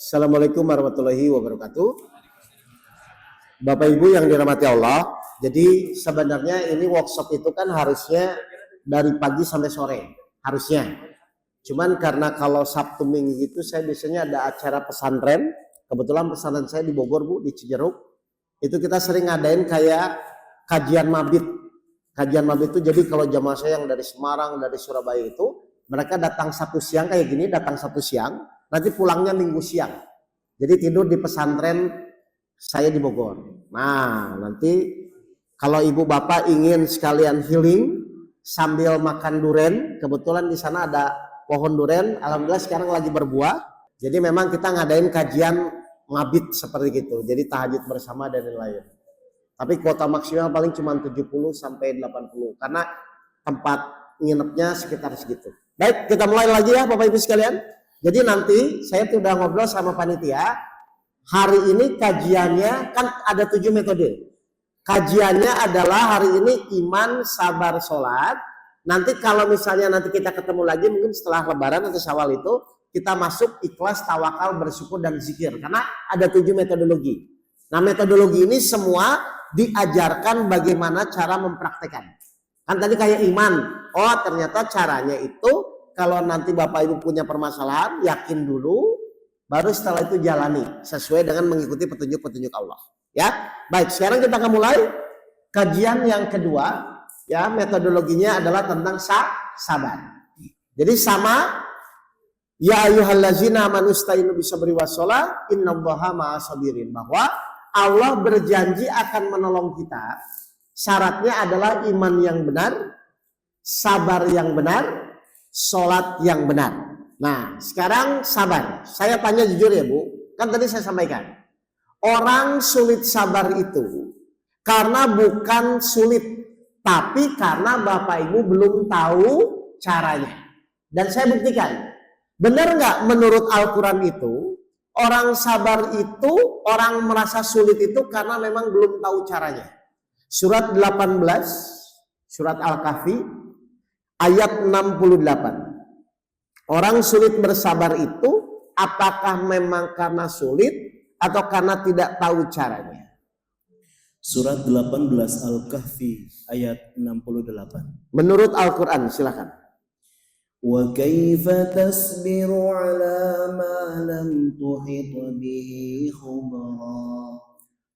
Assalamualaikum warahmatullahi wabarakatuh. Bapak Ibu yang dirahmati Allah, jadi sebenarnya ini workshop itu kan harusnya dari pagi sampai sore, harusnya. Cuman karena kalau Sabtu Minggu itu saya biasanya ada acara pesantren, kebetulan pesantren saya di Bogor Bu, di Cijeruk, itu kita sering ngadain kayak kajian mabit. Kajian mabit itu jadi kalau jamaah saya yang dari Semarang, dari Surabaya itu, mereka datang Sabtu siang kayak gini, datang Sabtu siang, nanti pulangnya Minggu siang. Jadi tidur di pesantren saya di Bogor. Nah, nanti kalau ibu bapak ingin sekalian healing sambil makan duren, kebetulan di sana ada pohon duren, alhamdulillah sekarang lagi berbuah. Jadi memang kita ngadain kajian mabit seperti gitu. Jadi tahajud bersama dan lain-lain. Tapi kuota maksimal paling cuma 70 sampai 80 karena tempat nginepnya sekitar segitu. Baik, kita mulai lagi ya Bapak Ibu sekalian. Jadi nanti saya sudah ngobrol sama panitia. Hari ini kajiannya kan ada 7 metode. Kajiannya adalah hari ini iman, sabar, sholat. Nanti kalau misalnya nanti kita ketemu lagi mungkin setelah lebaran atau Syawal itu kita masuk ikhlas, tawakal, bersyukur dan zikir. Karena ada 7 metodologi. Nah metodologi ini semua diajarkan bagaimana cara mempraktekkan. Kan tadi kayak iman. Oh ternyata caranya itu kalau nanti Bapak Ibu punya permasalahan, yakin dulu, baru setelah itu jalani sesuai dengan mengikuti petunjuk-petunjuk Allah. Ya, baik. Sekarang kita akan mulai kajian yang kedua. Ya, metodologinya adalah tentang sabar. Jadi sama, ya ayyuhallazina amanu ista'inu bisabri wassalah, innallaha ma'as-sabirin, bahwa Allah berjanji akan menolong kita. Syaratnya adalah iman yang benar, sabar yang benar, sholat yang benar. Nah sekarang sabar. Saya tanya jujur ya Bu, kan tadi saya sampaikan orang sulit sabar itu karena bukan sulit, tapi karena Bapak Ibu belum tahu caranya. Dan saya buktikan, benar nggak menurut Al-Quran itu orang sabar itu, orang merasa sulit itu karena memang belum tahu caranya. Surat 18, surat Al-Kahfi ayat 68. Orang sulit bersabar itu apakah memang karena sulit atau karena tidak tahu caranya? Surat 18 Al-Kahfi ayat 68. Menurut Al-Quran, silakan. Wa kaifa tasbiru ala ma lam tuhit bihi khubra.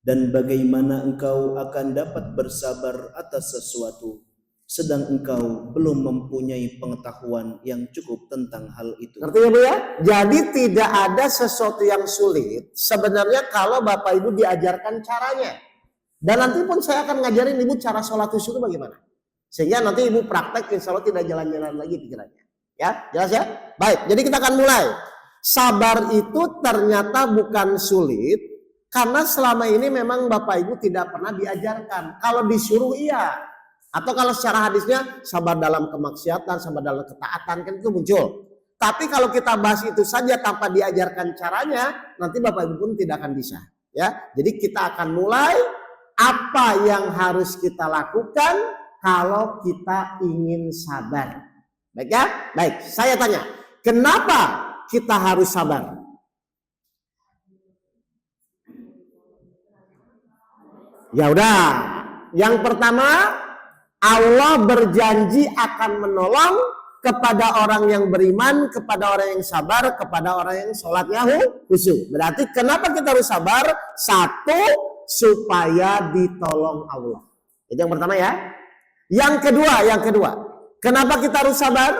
Dan bagaimana engkau akan dapat bersabar atas sesuatu sedang engkau belum mempunyai pengetahuan yang cukup tentang hal itu. Ngerti ya Bu ya? Jadi tidak ada sesuatu yang sulit sebenarnya kalau Bapak Ibu diajarkan caranya. Dan nanti pun saya akan ngajarin Ibu cara sholat khusyuk itu bagaimana. Sehingga nanti Ibu praktek insya Allah tidak jalan-jalan lagi pikirannya. Ya, jelas ya? Baik, jadi kita akan mulai. Sabar itu ternyata bukan sulit karena selama ini memang Bapak Ibu tidak pernah diajarkan. Kalau disuruh iya. Atau kalau secara hadisnya sabar dalam kemaksiatan, sabar dalam ketaatan, kan itu muncul. Tapi kalau kita bahas itu saja tanpa diajarkan caranya, nanti Bapak Ibu pun tidak akan bisa. Ya, jadi kita akan mulai apa yang harus kita lakukan kalau kita ingin sabar. Baik ya? Baik, saya tanya, kenapa kita harus sabar? Ya udah, yang pertama Allah berjanji akan menolong kepada orang yang beriman, kepada orang yang sabar, kepada orang yang sholatnya khusyuk. Berarti kenapa kita harus sabar? Satu, supaya ditolong Allah. Itu yang pertama ya. Yang kedua. Kenapa kita harus sabar?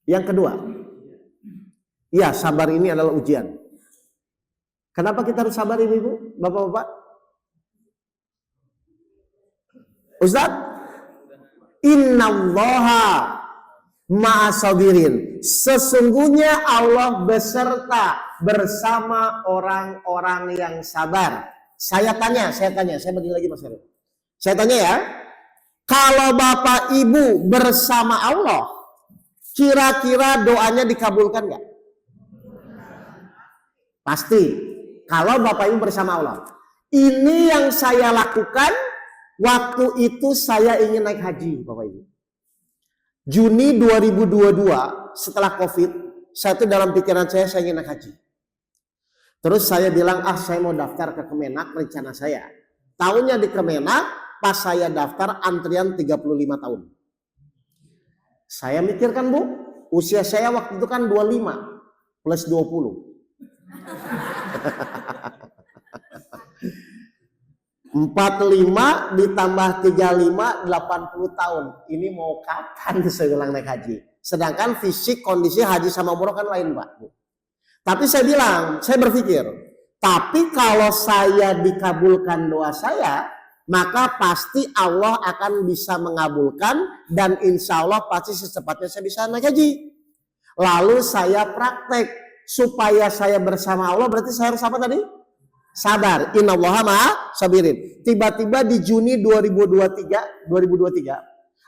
Yang kedua. Iya, sabar ini adalah ujian. Kenapa kita harus sabar Ibu-ibu, Bapak-bapak? Ustaz? Innallaha ma'as-sabirin. Sesungguhnya Allah bersama orang-orang yang sabar. Saya bagi lagi Mas Heru. Saya tanya ya, kalau Bapak Ibu bersama Allah, kira-kira doanya dikabulkan nggak? Pasti. Kalau Bapak Ibu bersama Allah. Ini yang saya lakukan. Waktu itu saya ingin naik haji, Bapak Ibu. Juni 2022 setelah COVID, saya itu dalam pikiran saya ingin naik haji. Terus saya bilang, saya mau daftar ke Kemenak, rencana saya. Tahunnya di Kemenak, pas saya daftar antrian 35 tahun. Saya mikirkan Bu, usia saya waktu itu kan 25 plus 20. 45 ditambah 35, 80 tahun. Ini mau kapan saya ulang naik haji? Sedangkan fisik, kondisi haji sama umroh kan lain Pak. Tapi saya bilang, saya berpikir, tapi kalau saya dikabulkan doa saya, maka pasti Allah akan bisa mengabulkan dan insya Allah pasti secepatnya saya bisa naik haji. Lalu saya praktek supaya saya bersama Allah, berarti saya harus apa tadi? Sabar. Innallaha ma'a sabirin. Tiba-tiba di Juni 2023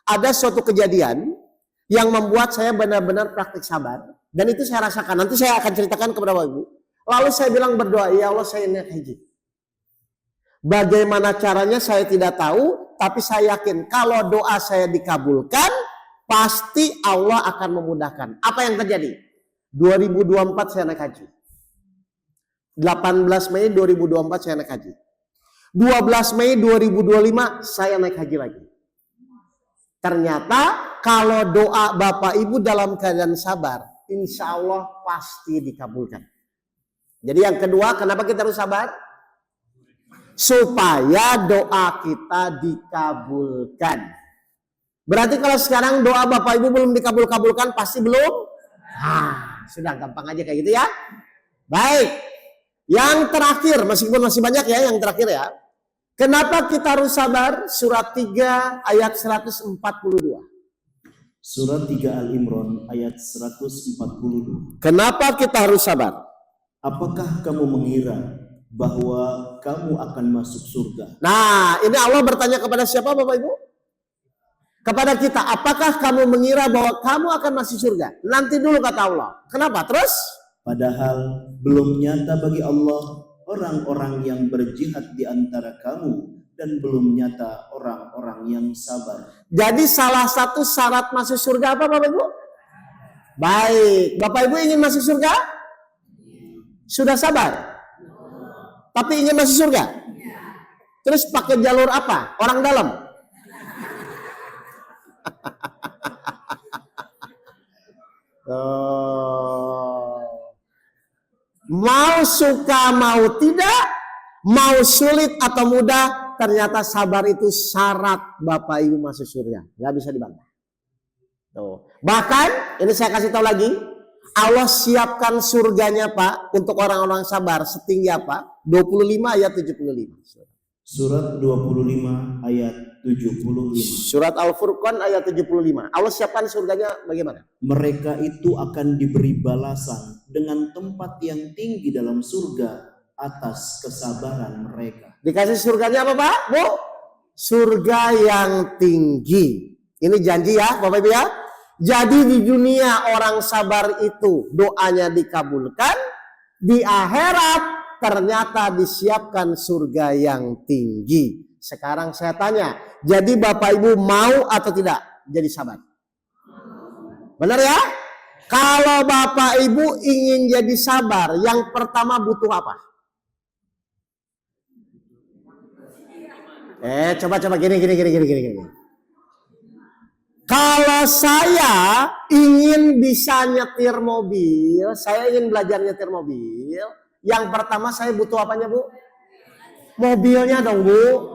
ada suatu kejadian yang membuat saya benar-benar praktik sabar. Dan itu saya rasakan. Nanti saya akan ceritakan kepada Bapak Ibu. Lalu saya bilang berdoa, ya Allah saya naik haji. Bagaimana caranya saya tidak tahu, tapi saya yakin kalau doa saya dikabulkan, pasti Allah akan memudahkan. Apa yang terjadi? 2024 saya naik haji. 18 Mei 2024 saya naik haji. 12 Mei 2025 saya naik haji lagi. Ternyata kalau doa Bapak Ibu dalam keadaan sabar, insya Allah pasti dikabulkan. Jadi yang kedua, kenapa kita harus sabar? Supaya doa kita dikabulkan. Berarti kalau sekarang doa Bapak Ibu belum dikabulkan, pasti belum? Sudah gampang aja kayak gitu ya. Baik. Yang terakhir, meskipun masih banyak ya yang terakhir ya. Kenapa kita harus sabar? Surat 3 ayat 142. Surat 3 Al-Imran ayat 142. Kenapa kita harus sabar? Apakah kamu mengira bahwa kamu akan masuk surga? Nah, ini Allah bertanya kepada siapa Bapak Ibu? Kepada kita. Apakah kamu mengira bahwa kamu akan masuk surga? Nanti dulu kata Allah. Kenapa? Terus? Padahal belum nyata bagi Allah orang-orang yang berjihad di antara kamu dan belum nyata orang-orang yang sabar. Jadi salah satu syarat masuk surga apa Bapak Ibu? Baik. Bapak Ibu ingin masuk surga? Sudah sabar? Tapi ingin masuk surga? Terus pakai jalur apa? Orang dalam? Mau suka mau tidak, mau sulit atau mudah, ternyata sabar itu syarat Bapak Ibu masuk surga. Nggak bisa dibantah. Tuh. Bahkan, ini saya kasih tahu lagi, Allah siapkan surganya Pak untuk orang-orang sabar setinggi apa? 25 ayat 75. Surat 25 ayat 75. Surat Al-Furqan ayat 75. Allah siapkan surganya bagaimana? Mereka itu akan diberi balasan dengan tempat yang tinggi dalam surga atas kesabaran mereka. Dikasih surganya apa Pak? Bu? Surga yang tinggi. Ini janji ya Bapak Ibu ya. Jadi di dunia orang sabar itu doanya dikabulkan. Di akhirat ternyata disiapkan surga yang tinggi. Sekarang saya tanya, jadi Bapak Ibu mau atau tidak jadi sabar? Benar ya? Kalau Bapak Ibu ingin jadi sabar, yang pertama butuh apa? Coba gini. Kalau saya ingin bisa nyetir mobil, saya ingin belajar nyetir mobil, yang pertama saya butuh apanya Bu? Mobilnya dong Bu.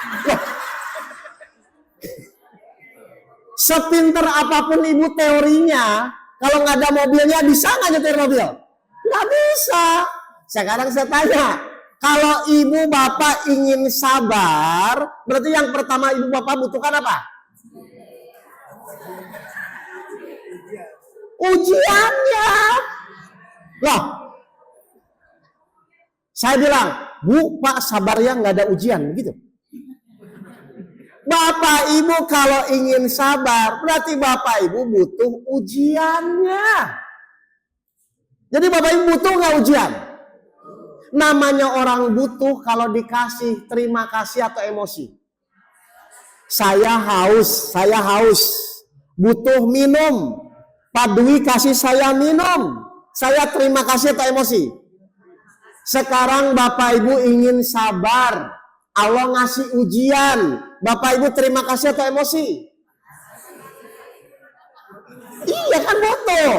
Loh. Sepinter apapun Ibu teorinya, kalau nggak ada mobilnya bisa nggak nyetir mobil? Nggak bisa. Sekarang saya tanya, kalau Ibu Bapak ingin sabar, berarti yang pertama Ibu Bapak butuhkan apa? Ujiannya. Loh. Saya bilang, Bu, Pak sabar ya nggak ada ujian, begitu. Bapak Ibu kalau ingin sabar, berarti Bapak Ibu butuh ujiannya. Jadi Bapak Ibu butuh nggak ujian? Namanya orang butuh kalau dikasih terima kasih atau emosi. Saya haus, butuh minum. Pak Dwi kasih saya minum, saya terima kasih atau emosi? Sekarang Bapak Ibu ingin sabar. Allah ngasih ujian. Bapak Ibu terima kasih atau emosi? Iya kan betul.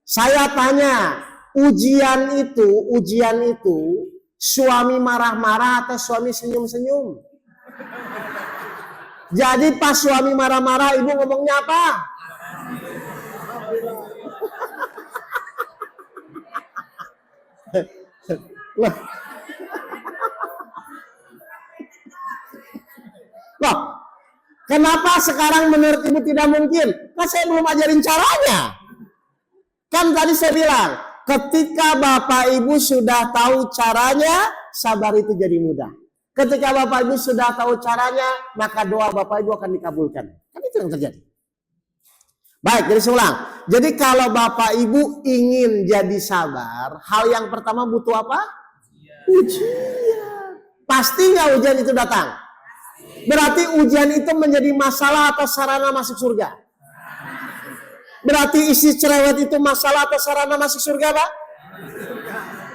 Saya tanya, ujian itu suami marah-marah atau suami senyum-senyum? Jadi pas suami marah-marah, ibu ngomongnya apa? Loh, kenapa sekarang menurut ibu tidak mungkin? Kan saya belum ajarin caranya. Kan tadi saya bilang, ketika Bapak Ibu sudah tahu caranya, sabar itu jadi mudah. Ketika Bapak Ibu sudah tahu caranya, maka doa Bapak Ibu akan dikabulkan. Kan itu yang terjadi. Baik, jadi ulang. Jadi kalau Bapak Ibu ingin jadi sabar, hal yang pertama butuh apa? Ujian. Pasti nggak ujian itu datang? Berarti ujian itu menjadi masalah atau sarana masuk surga? Berarti isi cerewet itu masalah atau sarana masuk surga, Pak?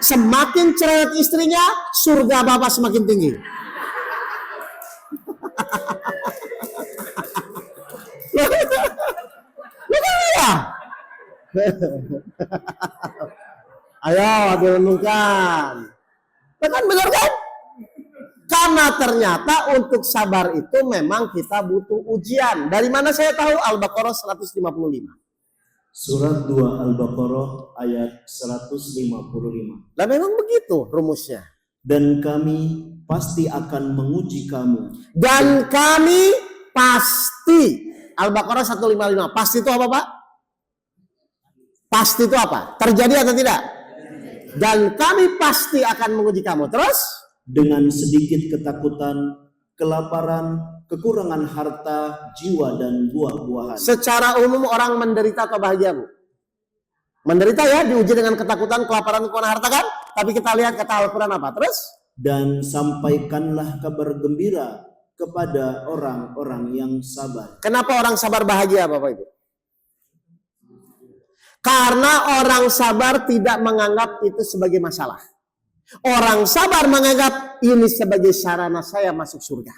Semakin cerewet istrinya, surga Bapak semakin tinggi. Ya? Ayo direnungkan. Kan benar kan? Karena ternyata untuk sabar itu memang kita butuh ujian. Dari mana saya tahu? Al-Baqarah 155. Surat 2 Al-Baqarah ayat 155. Lah memang begitu rumusnya. Dan kami pasti akan menguji kamu. Dan kami pasti. Al-Baqarah 155. Pasti itu apa, Pak? Pasti itu apa? Terjadi atau tidak? Dan kami pasti akan menguji kamu. Terus? Dengan sedikit ketakutan, kelaparan, kekurangan harta, jiwa, dan buah-buahan. Secara umum orang menderita atau bahagia, Bu? Menderita ya, diuji dengan ketakutan, kelaparan, kekurangan harta kan? Tapi kita lihat kata Al-Quran apa? Terus? Dan sampaikanlah kabar gembira kepada orang-orang yang sabar. Kenapa orang sabar bahagia, Bapak Ibu? Karena orang sabar tidak menganggap itu sebagai masalah. Orang sabar menganggap ini sebagai sarana saya masuk surga.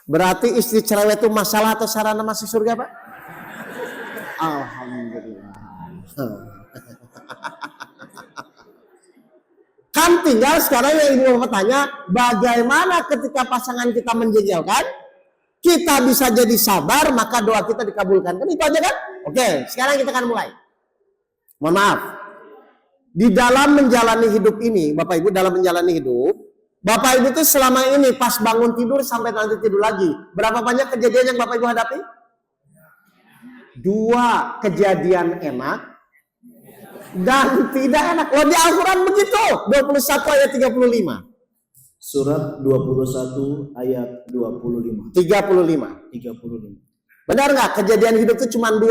Berarti istri cerewet itu masalah atau sarana masuk surga, Pak? Alhamdulillah. Kan tinggal sekarang yang ibu mau tanya, bagaimana ketika pasangan kita menjejelkan, kita bisa jadi sabar, maka doa kita dikabulkan. Kan itu aja kan? Oke, sekarang kita akan mulai. Mohon maaf. Di dalam menjalani hidup ini, Bapak Ibu dalam menjalani hidup, Bapak Ibu tuh selama ini pas bangun tidur sampai nanti tidur lagi, berapa banyak kejadian yang Bapak Ibu hadapi? 2 kejadian enak dan tidak enak. Oh, di Al-Quran begitu. 21 ayat 35. Surat 21 ayat 25. 35. Benar nggak? Kejadian hidup itu cuma 2.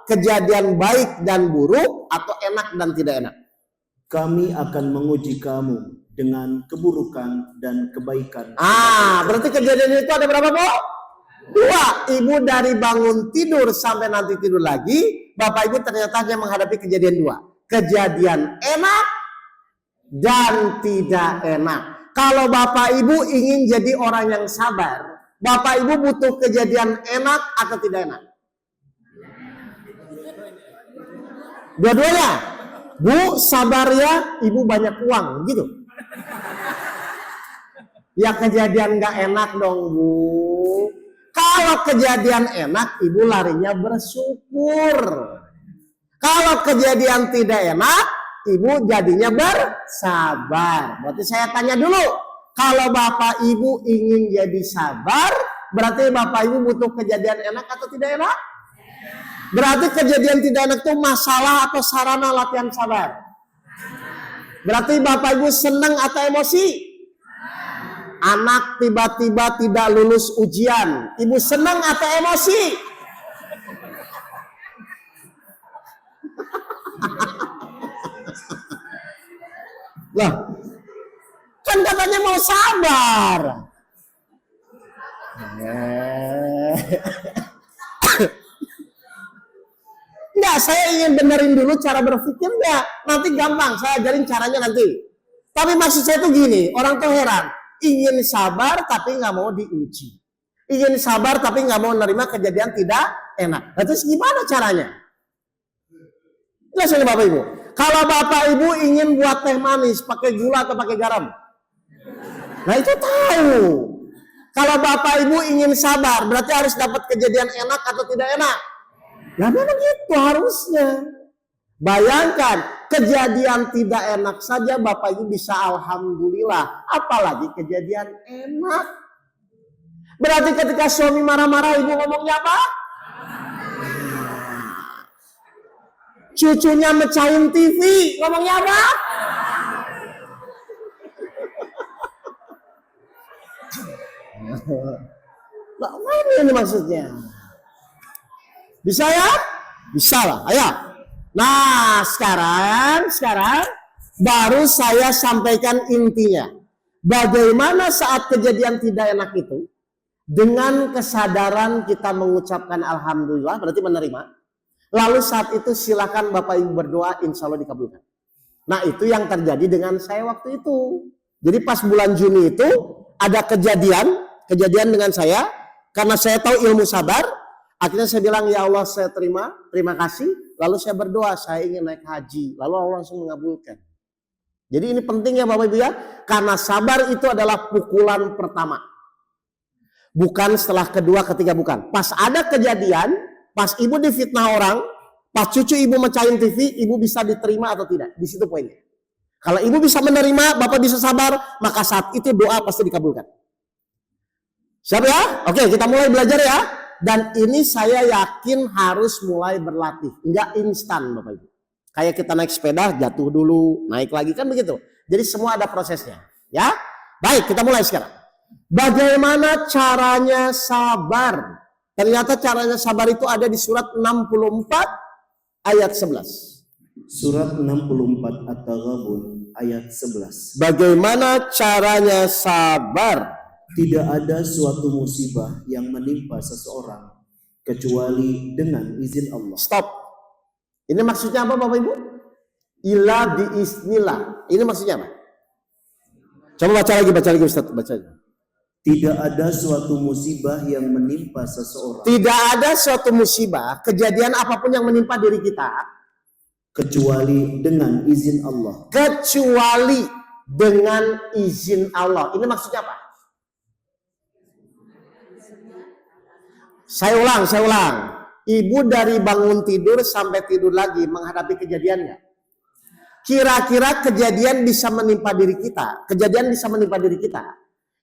Kejadian baik dan buruk atau enak dan tidak enak. Kami akan menguji kamu dengan keburukan dan kebaikan. Berarti kejadian itu ada berapa, Bu? 2. Ibu dari bangun tidur sampai nanti tidur lagi, Bapak Ibu ternyata hanya menghadapi kejadian 2. Kejadian enak dan tidak enak. Kalau Bapak Ibu ingin jadi orang yang sabar, Bapak Ibu butuh kejadian enak atau tidak enak? Dua-duanya. Bu, sabar ya, Ibu banyak uang, gitu. Ya kejadian nggak enak dong, Bu. Kalau kejadian enak, Ibu larinya bersyukur. Kalau kejadian tidak enak, Ibu jadinya bersabar. Berarti saya tanya dulu, kalau Bapak Ibu ingin jadi sabar, berarti Bapak Ibu butuh kejadian enak atau tidak enak? Berarti kejadian tidak enak itu masalah atau sarana latihan sabar? Berarti Bapak Ibu senang atau emosi? Anak tiba-tiba tidak lulus ujian, Ibu senang atau emosi? Lah, kan katanya mau sabar. Enggak, enggak, saya ingin benerin dulu cara berpikir enggak. Nanti gampang, saya ajarin caranya nanti. Tapi maksud saya tuh gini, orang tuh heran. Ingin sabar tapi nggak mau diuji. Ingin sabar tapi nggak mau menerima kejadian tidak enak. Nah, terus gimana caranya? Jelas ini Bapak Ibu. Kalau Bapak Ibu ingin buat teh manis pakai gula atau pakai garam, nah itu tahu. Kalau Bapak Ibu ingin sabar, berarti harus dapat kejadian enak atau tidak enak. Nah memang gitu harusnya. Bayangkan kejadian tidak enak saja Bapak Ibu bisa alhamdulillah, apalagi kejadian enak. Berarti ketika suami marah-marah Ibu ngomongnya apa? Cucunya mecahin TV, ngomongnya apa? Nah, mana ini maksudnya? Bisa ya? Bisa lah, ayo. Nah, sekarang baru saya sampaikan intinya. Bagaimana saat kejadian tidak enak itu, dengan kesadaran kita mengucapkan alhamdulillah, berarti menerima. Lalu saat itu silakan Bapak Ibu berdoa, insya Allah dikabulkan. Nah, itu yang terjadi dengan saya waktu itu. Jadi pas bulan Juni itu ada kejadian dengan saya, karena saya tahu ilmu sabar. Akhirnya saya bilang, ya Allah saya terima kasih. Lalu saya berdoa, saya ingin naik haji. Lalu Allah langsung mengabulkan. Jadi ini penting ya Bapak Ibu ya. Karena sabar itu adalah pukulan pertama. Bukan setelah kedua, ketiga, bukan. Pas ada kejadian, pas ibu difitnah orang, pas cucu ibu mecahin TV, ibu bisa diterima atau tidak. Di situ poinnya. Kalau ibu bisa menerima, Bapak bisa sabar, maka saat itu doa pasti dikabulkan. Siap ya? Oke, kita mulai belajar ya. Dan ini saya yakin harus mulai berlatih. Enggak instan Bapak Ibu. Kayak kita naik sepeda, jatuh dulu, naik lagi, kan begitu. Jadi semua ada prosesnya. Ya, baik kita mulai sekarang. Bagaimana caranya sabar? Ternyata caranya sabar itu ada di surat 64 ayat 11. Surat 64 At-Taghabun ayat 11. Bagaimana caranya sabar? Tidak ada suatu musibah yang menimpa seseorang kecuali dengan izin Allah. Stop. Ini maksudnya apa Bapak Ibu? Illa biiznillah. Ini maksudnya apa? Coba baca lagi Ustaz, baca lagi. Tidak ada suatu musibah yang menimpa seseorang. Tidak ada suatu musibah, kejadian apapun yang menimpa diri kita, kecuali dengan izin Allah. Kecuali dengan izin Allah. Ini maksudnya apa? Saya ulang. Ibu dari bangun tidur sampai tidur lagi menghadapi kejadian nggak? Kira-kira kejadian bisa menimpa diri kita. Kejadian bisa menimpa diri kita.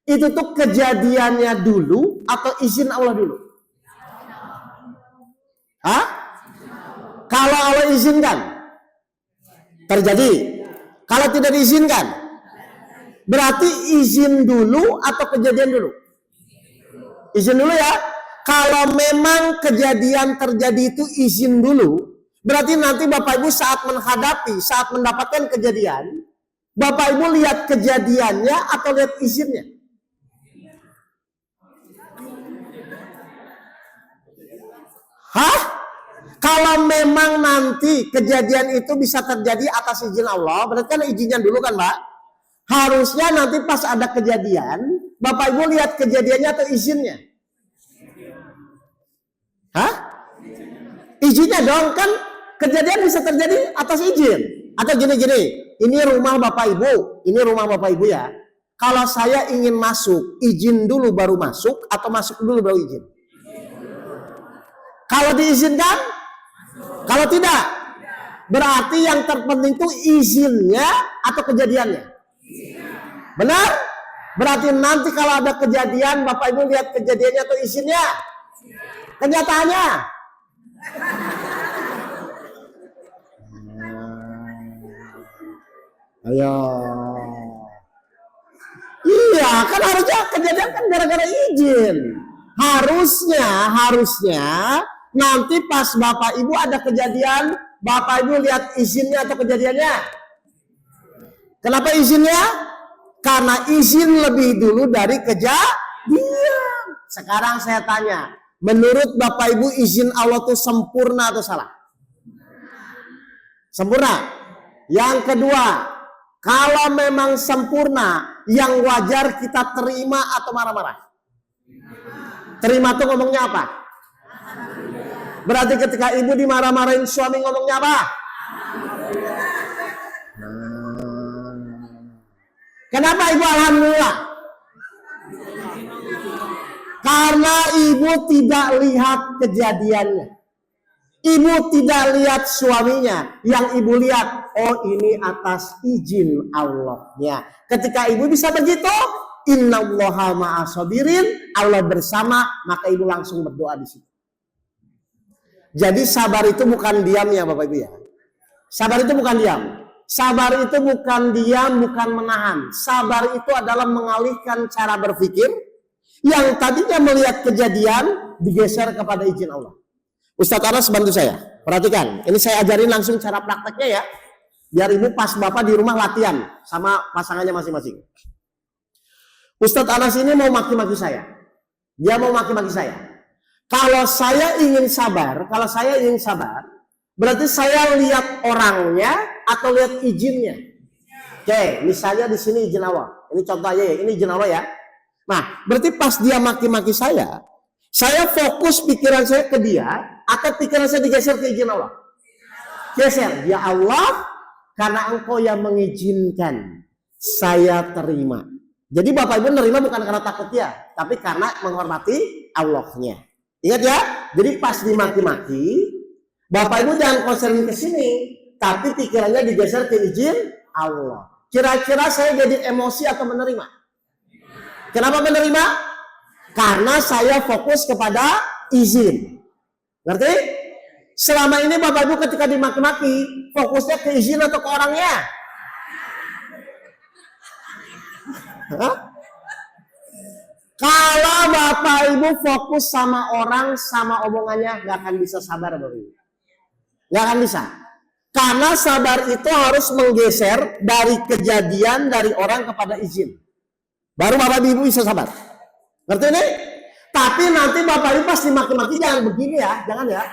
Itu tuh kejadiannya dulu atau izin Allah dulu? Hah? Kalau Allah izinkan, terjadi. Kalau tidak diizinkan, berarti izin dulu atau kejadian dulu? Izin dulu ya. Kalau memang kejadian terjadi itu izin dulu, berarti nanti Bapak Ibu saat mendapatkan kejadian, Bapak Ibu lihat kejadiannya atau lihat izinnya? Hah? Kalau memang nanti kejadian itu bisa terjadi atas izin Allah, berarti kan izinnya dulu kan Mbak? Harusnya nanti pas ada kejadian, Bapak Ibu lihat kejadiannya atau izinnya? Hah? Izinnya dong, kan kejadian bisa terjadi atas izin. Atau gini, ini rumah Bapak Ibu ya. Kalau saya ingin masuk, izin dulu baru masuk atau masuk dulu baru izin? Kalau diizinkan? Kalau tidak? Berarti yang terpenting itu izinnya atau kejadiannya? Benar? Berarti nanti kalau ada kejadian, Bapak Ibu lihat kejadiannya atau izinnya? Kenyataannya? Ayo. Iya, kan harusnya kejadian kan gara-gara izin. Harusnya nanti pas Bapak Ibu ada kejadian, Bapak Ibu lihat izinnya atau kejadiannya. Kenapa izinnya? Karena izin lebih dulu dari kejadian. Sekarang saya tanya, menurut Bapak Ibu izin Allah itu sempurna atau salah? Sempurna. Yang kedua, kalau memang sempurna, yang wajar kita terima atau marah-marah? Terima tuh ngomongnya apa? Berarti ketika ibu dimarah-marahin suami ngomongnya apa? Kenapa ibu alhamdulillah? Karena ibu tidak lihat kejadiannya. Ibu tidak lihat suaminya. Yang ibu lihat, oh ini atas izin Allahnya. Ketika ibu bisa begitu, innallaha ma'asabirin, Allah bersama, maka ibu langsung berdoa di situ. Jadi sabar itu bukan diam ya Bapak Ibu ya. Sabar itu bukan diam. Sabar itu bukan diam, bukan menahan. Sabar itu adalah mengalihkan cara berpikir yang tadinya melihat kejadian digeser kepada izin Allah. Ustadz Anas bantu saya. Perhatikan, ini saya ajarin langsung cara prakteknya ya. Biar ibu pas bapak di rumah latihan sama pasangannya masing-masing. Ustadz Anas ini mau maki-maki saya. Dia mau maki-maki saya. Kalau saya ingin sabar, berarti saya lihat orangnya atau lihat izinnya. Oke, misalnya di sini izin Allah. Ini contohnya ya, ini izin Allah ya. Nah, berarti pas dia maki-maki saya fokus pikiran saya ke dia atau pikiran saya digeser ke izin Allah? Geser. Ya Allah, karena Engkau yang mengizinkan, saya terima. Jadi Bapak Ibu nerima bukan karena takut ya, tapi karena menghormati Allahnya. Ingat ya, jadi pas dimaki-maki, Bapak Ibu jangan konserin ke sini, tapi pikirannya digeser ke izin Allah. Kira-kira saya jadi emosi atau menerima? Kenapa menerima? Karena saya fokus kepada izin. Ngerti? Selama ini Bapak Ibu ketika dimaki-maki, fokusnya ke izin atau ke orangnya? Hah? Kalau Bapak Ibu fokus sama orang, sama omongannya, nggak akan bisa sabar Bapak Ibu. Nggak akan bisa. Karena sabar itu harus menggeser dari kejadian dari orang kepada izin. Baru Bapak Ibu bisa sabar. Ngerti ini? Tapi nanti Bapak Ibu pasti maki-maki jangan begini ya, jangan ya.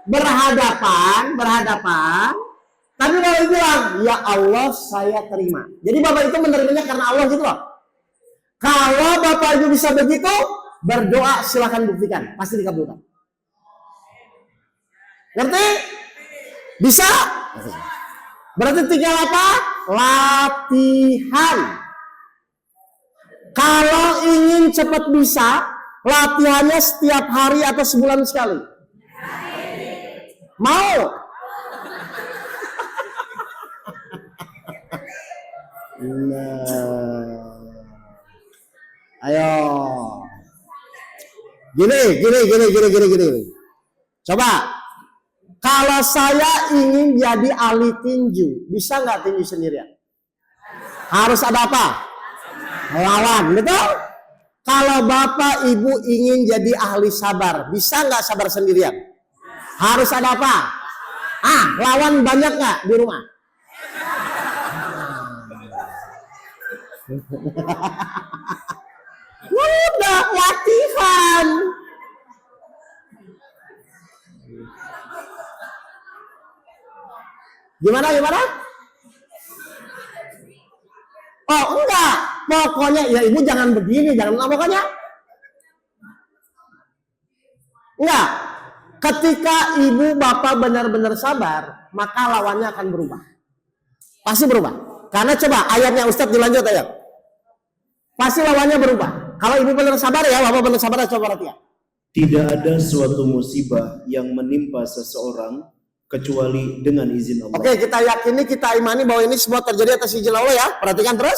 Berhadapan. Tapi Bapak Ibu bilang, ya Allah saya terima. Jadi Bapak itu menerimanya karena Allah gitu loh. Kalau Bapak Ibu bisa begitu, berdoa silahkan buktikan, pasti dikabulkan. Ngerti? Bisa? Berarti tinggal apa? Latihan. Kalau ingin cepat bisa, latihannya setiap hari atau sebulan sekali. Mau? Nah. Ayo. Gini. Coba. Kalau saya ingin jadi ahli tinju, bisa nggak tinju sendirian? Harus ada apa? Lawan, betul? Kalau Bapak Ibu ingin jadi ahli sabar, bisa nggak sabar sendirian? Harus ada apa? Lawan banyak nggak di rumah? Udah latihan. Gimana? Oh enggak, pokoknya ya ibu jangan begini, jangan pokoknya. Enggak, ketika ibu bapak benar-benar sabar, maka lawannya akan berubah. Pasti berubah. Karena coba ayatnya Ustadz dilanjut ayat. Pasti lawannya berubah. Kalau ibu benar sabar ya, bapak benar sabar, coba perhatikan. Tidak ada suatu musibah yang menimpa seseorang kecuali dengan izin Allah. Oke, kita yakini, kita imani bahwa ini semua terjadi atas izin Allah ya. Perhatikan terus.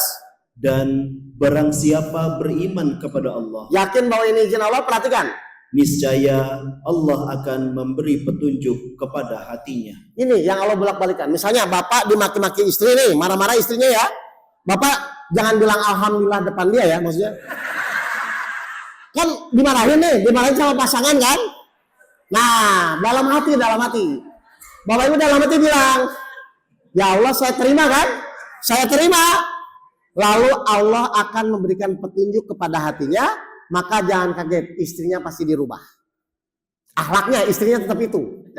Dan barang siapa beriman kepada Allah, yakin bahwa ini izin Allah, perhatikan. Niscaya Allah akan memberi petunjuk kepada hatinya. Ini yang Allah bolak-balikan. Misalnya bapak dimaki-maki istri nih, marah-marah istrinya ya. Bapak jangan bilang alhamdulillah depan dia ya, maksudnya. Kan dimarahin sama pasangan kan. Nah, dalam hati. Bapak Ibu dalam hati bilang, ya Allah saya terima kan? Saya terima. Lalu Allah akan memberikan petunjuk kepada hatinya, maka jangan kaget, istrinya pasti dirubah. Akhlaknya istrinya tetap itu.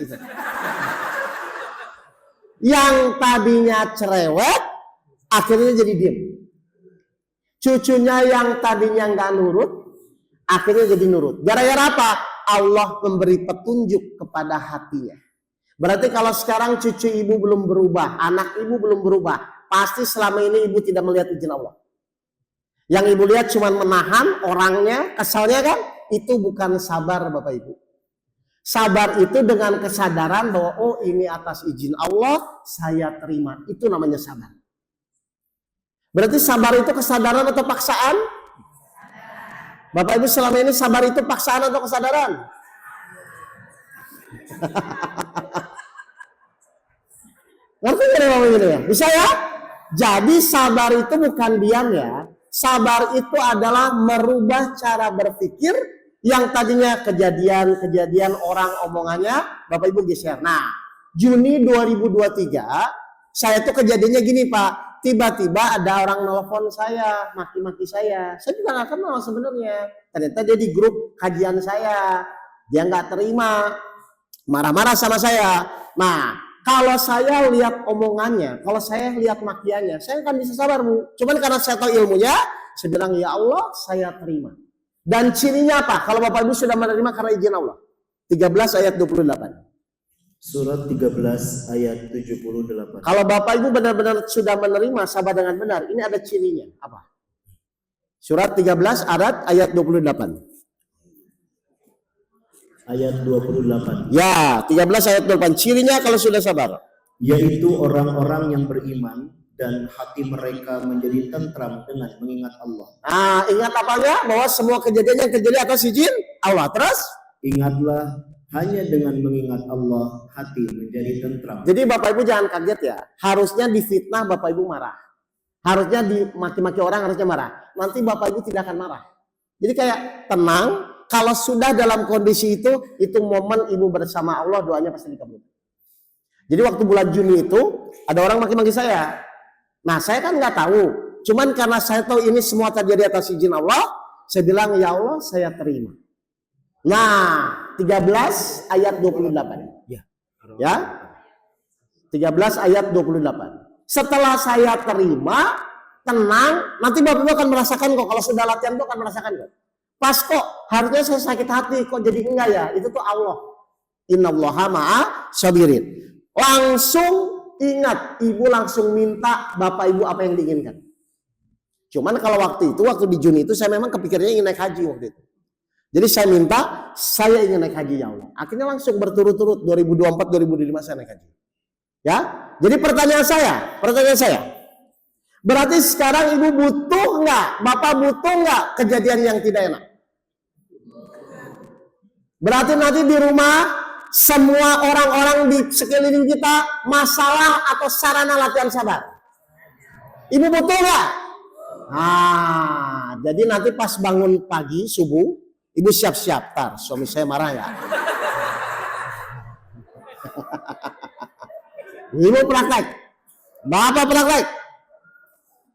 Yang tadinya cerewet, akhirnya jadi diem. Cucunya yang tadinya nggak nurut, akhirnya jadi nurut. Gara-gara apa? Allah memberi petunjuk kepada hatinya. Berarti kalau sekarang cucu ibu belum berubah, anak ibu belum berubah, pasti selama ini ibu tidak melihat izin Allah. Yang ibu lihat cuma menahan orangnya, kesalnya kan? Itu bukan sabar Bapak Ibu. Sabar itu dengan kesadaran bahwa oh ini atas izin Allah, saya terima. Itu namanya sabar. Berarti sabar itu kesadaran atau paksaan? Bapak Ibu selama ini sabar itu paksaan atau kesadaran? Ngerti gak Bapak Ibu ya? Bisa ya? Jadi sabar itu bukan diam ya. Sabar itu adalah merubah cara berpikir yang tadinya kejadian orang omongannya Bapak Ibu geser. Nah, Juni 2023 saya tuh kejadiannya gini Pak. Tiba-tiba ada orang nelpon saya, maki-maki saya. Saya juga nggak kenal sebenarnya. Ternyata dia di grup kajian saya. Dia nggak terima, marah-marah sama saya. Nah, kalau saya lihat omongannya, kalau saya lihat makiannya, saya akan bisa sabar Bu. Cuman karena saya tahu ilmunya, saya bilang ya Allah, saya terima. Dan cirinya apa? Kalau Bapak Ibu sudah menerima karena izin Allah. 13 ayat 28. Surat 13 ayat 78. Kalau Bapak Ibu benar-benar sudah menerima sabar dengan benar, ini ada cirinya. Apa? Surat 13 ayat 28. Ayat 28. Ya, 13 ayat 28. Cirinya kalau sudah sabar. Yaitu orang-orang yang beriman dan hati mereka menjadi tentram dengan mengingat Allah. Nah, ingat apanya? Bahwa semua kejadian yang terjadi atas izin Allah. Terus? Ingatlah, hanya dengan mengingat Allah hati menjadi tentram. Jadi Bapak Ibu jangan kaget ya. Harusnya difitnah Bapak Ibu marah. Harusnya dimaki-maki orang harusnya marah. Nanti Bapak Ibu tidak akan marah. Jadi kayak tenang. Kalau sudah dalam kondisi itu momen Ibu bersama Allah, doanya pasti dikabulkan. Jadi waktu bulan Juni itu ada orang maki-maki saya. Nah saya kan nggak tahu. Cuman karena saya tahu ini semua terjadi atas izin Allah, saya bilang ya Allah saya terima. Nah 13 ayat 28. Ya. 13 ayat 28. Setelah saya terima, tenang, nanti Bapak Ibu akan merasakan kok. Kalau sudah latihan itu akan merasakan kok. Pas kok, harusnya saya sakit hati, kok jadi enggak ya? Itu tuh Allah. Innallaha ma'a sabirin. Langsung ingat, Ibu langsung minta Bapak Ibu apa yang diinginkan. Cuman kalau waktu di Juni itu saya memang kepikirnya ingin naik haji waktu itu. Jadi saya minta, saya ingin naik haji ya Allah. Akhirnya langsung berturut-turut 2024-2025 saya naik haji. Ya, jadi pertanyaan saya. Berarti sekarang Ibu butuh nggak, Bapak butuh nggak kejadian yang tidak enak? Berarti nanti di rumah semua orang-orang di sekeliling kita masalah atau sarana latihan sabar. Ibu butuh nggak? Nah, jadi nanti pas bangun pagi subuh, Ibu siap-siap. Tar, suami saya marah ya. Ibu praktek, Bapak praktek.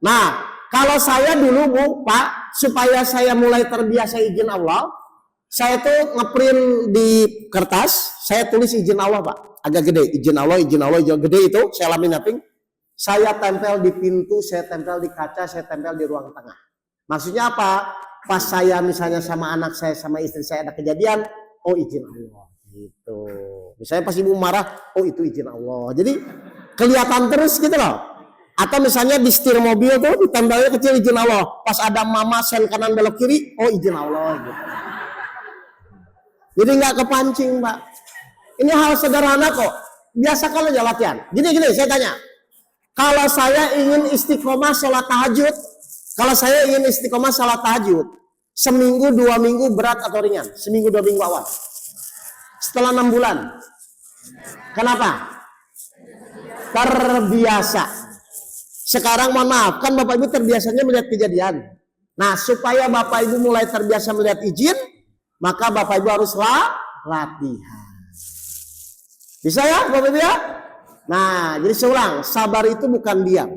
Nah, kalau saya dulu Bu, Pak, supaya saya mulai terbiasa izin Allah, saya tuh ngeprint di kertas, saya tulis izin Allah Pak, agak gede, izin Allah gede itu, saya laminating, saya tempel di pintu, saya tempel di kaca, saya tempel di ruang tengah. Maksudnya apa? Pas saya misalnya sama anak saya, sama istri saya ada kejadian, oh izin Allah, gitu. Misalnya pas Ibu marah, oh itu izin Allah. Jadi kelihatan terus gitu loh. Atau misalnya di setir mobil tuh ditempelnya kecil izin Allah. Pas ada mama sen kanan belok kiri, oh izin Allah gitu. Jadi nggak kepancing Pak. Ini hal sederhana kok. Biasakan aja latihan. Gini saya tanya. Kalau saya ingin istiqomah sholat tahajud, seminggu 2 minggu berat atau ringan? Seminggu 2 minggu awal. Setelah 6 bulan. Kenapa? Terbiasa. Sekarang mohon maaf, kan Bapak Ibu terbiasanya melihat kejadian. Nah, supaya Bapak Ibu mulai terbiasa melihat izin, maka Bapak Ibu harus latihan. Bisa ya Bapak Ibu ya? Nah, jadi seulang, sabar itu bukan diam.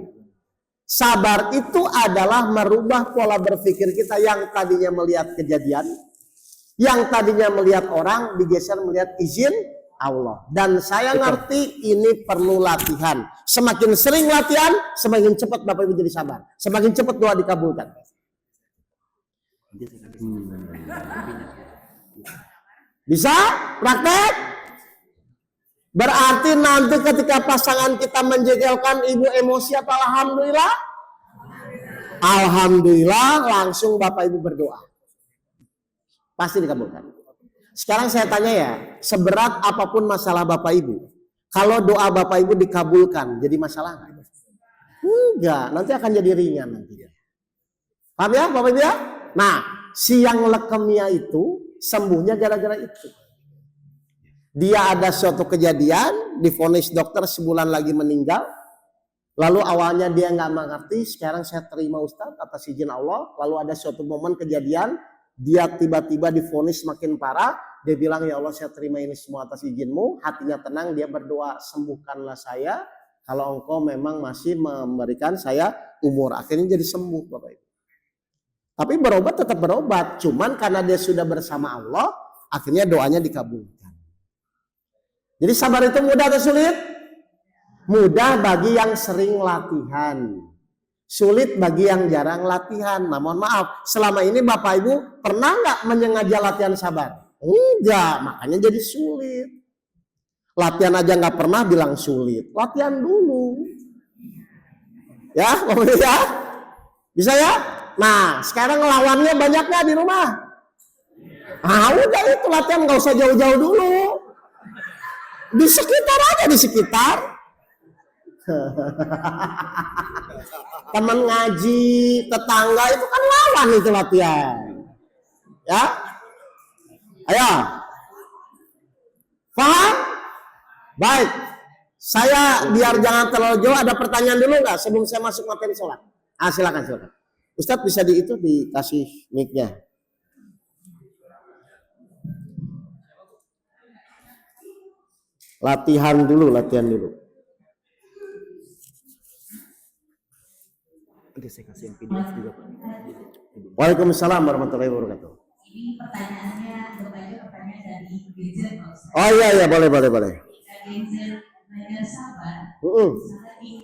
Sabar itu adalah merubah pola berpikir kita yang tadinya melihat kejadian, yang tadinya melihat orang, digeser melihat izin Allah. Dan saya ngerti ini perlu latihan. Semakin sering latihan, semakin cepat Bapak Ibu jadi sabar. Semakin cepat doa dikabulkan. Bisa? Praktek? Berarti nanti ketika pasangan kita menjegelkan, ibu emosi apa alhamdulillah? Alhamdulillah, langsung Bapak Ibu berdoa. Pasti dikabulkan. Sekarang saya tanya ya, seberat apapun masalah Bapak Ibu, kalau doa Bapak Ibu dikabulkan, jadi masalah nggak? Enggak, nanti akan jadi ringan nanti. Paham ya Bapak Ibu ya? Nah, si yang leukemia itu sembuhnya gara-gara itu. Dia ada suatu kejadian, divonis dokter sebulan lagi meninggal. Lalu awalnya dia nggak mengerti, sekarang saya terima Ustaz atas izin Allah. Lalu ada suatu momen kejadian, dia tiba-tiba divonis semakin parah. Dia bilang, ya Allah saya terima ini semua atas izinmu. Hatinya tenang, dia berdoa, sembuhkanlah saya. Kalau engkau memang masih memberikan saya umur. Akhirnya jadi sembuh Bapak Ibu. Tapi berobat tetap berobat. Cuman karena dia sudah bersama Allah, akhirnya doanya dikabulkan. Jadi sabar itu mudah atau sulit? Mudah bagi yang sering latihan. Sulit bagi yang jarang latihan. Nah mohon maaf, selama ini Bapak Ibu pernah nggak menyengaja latihan sabar? Enggak, makanya jadi sulit. Latihan aja nggak pernah bilang sulit. Latihan dulu. Ya, Bapak Ibu ya? Bisa ya? Nah, sekarang lawannya banyak nggak di rumah? Ah, udah itu latihan, nggak usah jauh-jauh dulu. Di sekitar aja, di sekitar. Teman ngaji, tetangga itu kan lawan itu latihan. Ya? Ayo. Paham? Baik. Saya biar jangan terlalu jauh, ada pertanyaan dulu nggak sebelum saya masuk materi sholat? Ah, silakan. Ustadz bisa dikasih mic-nya. Latihan dulu. Saya kasih yang PDF juga, Pak. Waalaikumsalam warahmatullahi wabarakatuh. Ini pertanyaannya pertanyaan dari Genzer. Oh iya, boleh. Jika Genzer belajar sabar, misalnya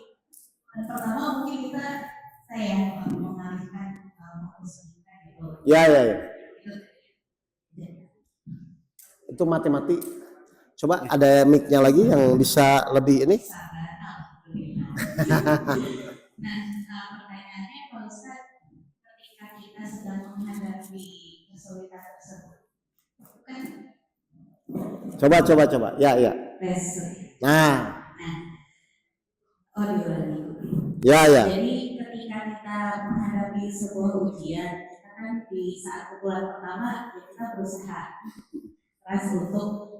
pertama mungkin saya mengalihkan fokus kita gitu. Ya. Itu matematik. Coba ada mic-nya lagi yang bisa lebih ini. Sabar, nah, pertanyaannya Pak Ustadz, ketika kita sedang menghadapi kesulitan tersebut, kan? Coba. Ya. Nah. Ya. Jadi ketika kita menghadapi sebuah ujian, kita kan di saat pukulan pertama kita berusaha keras untuk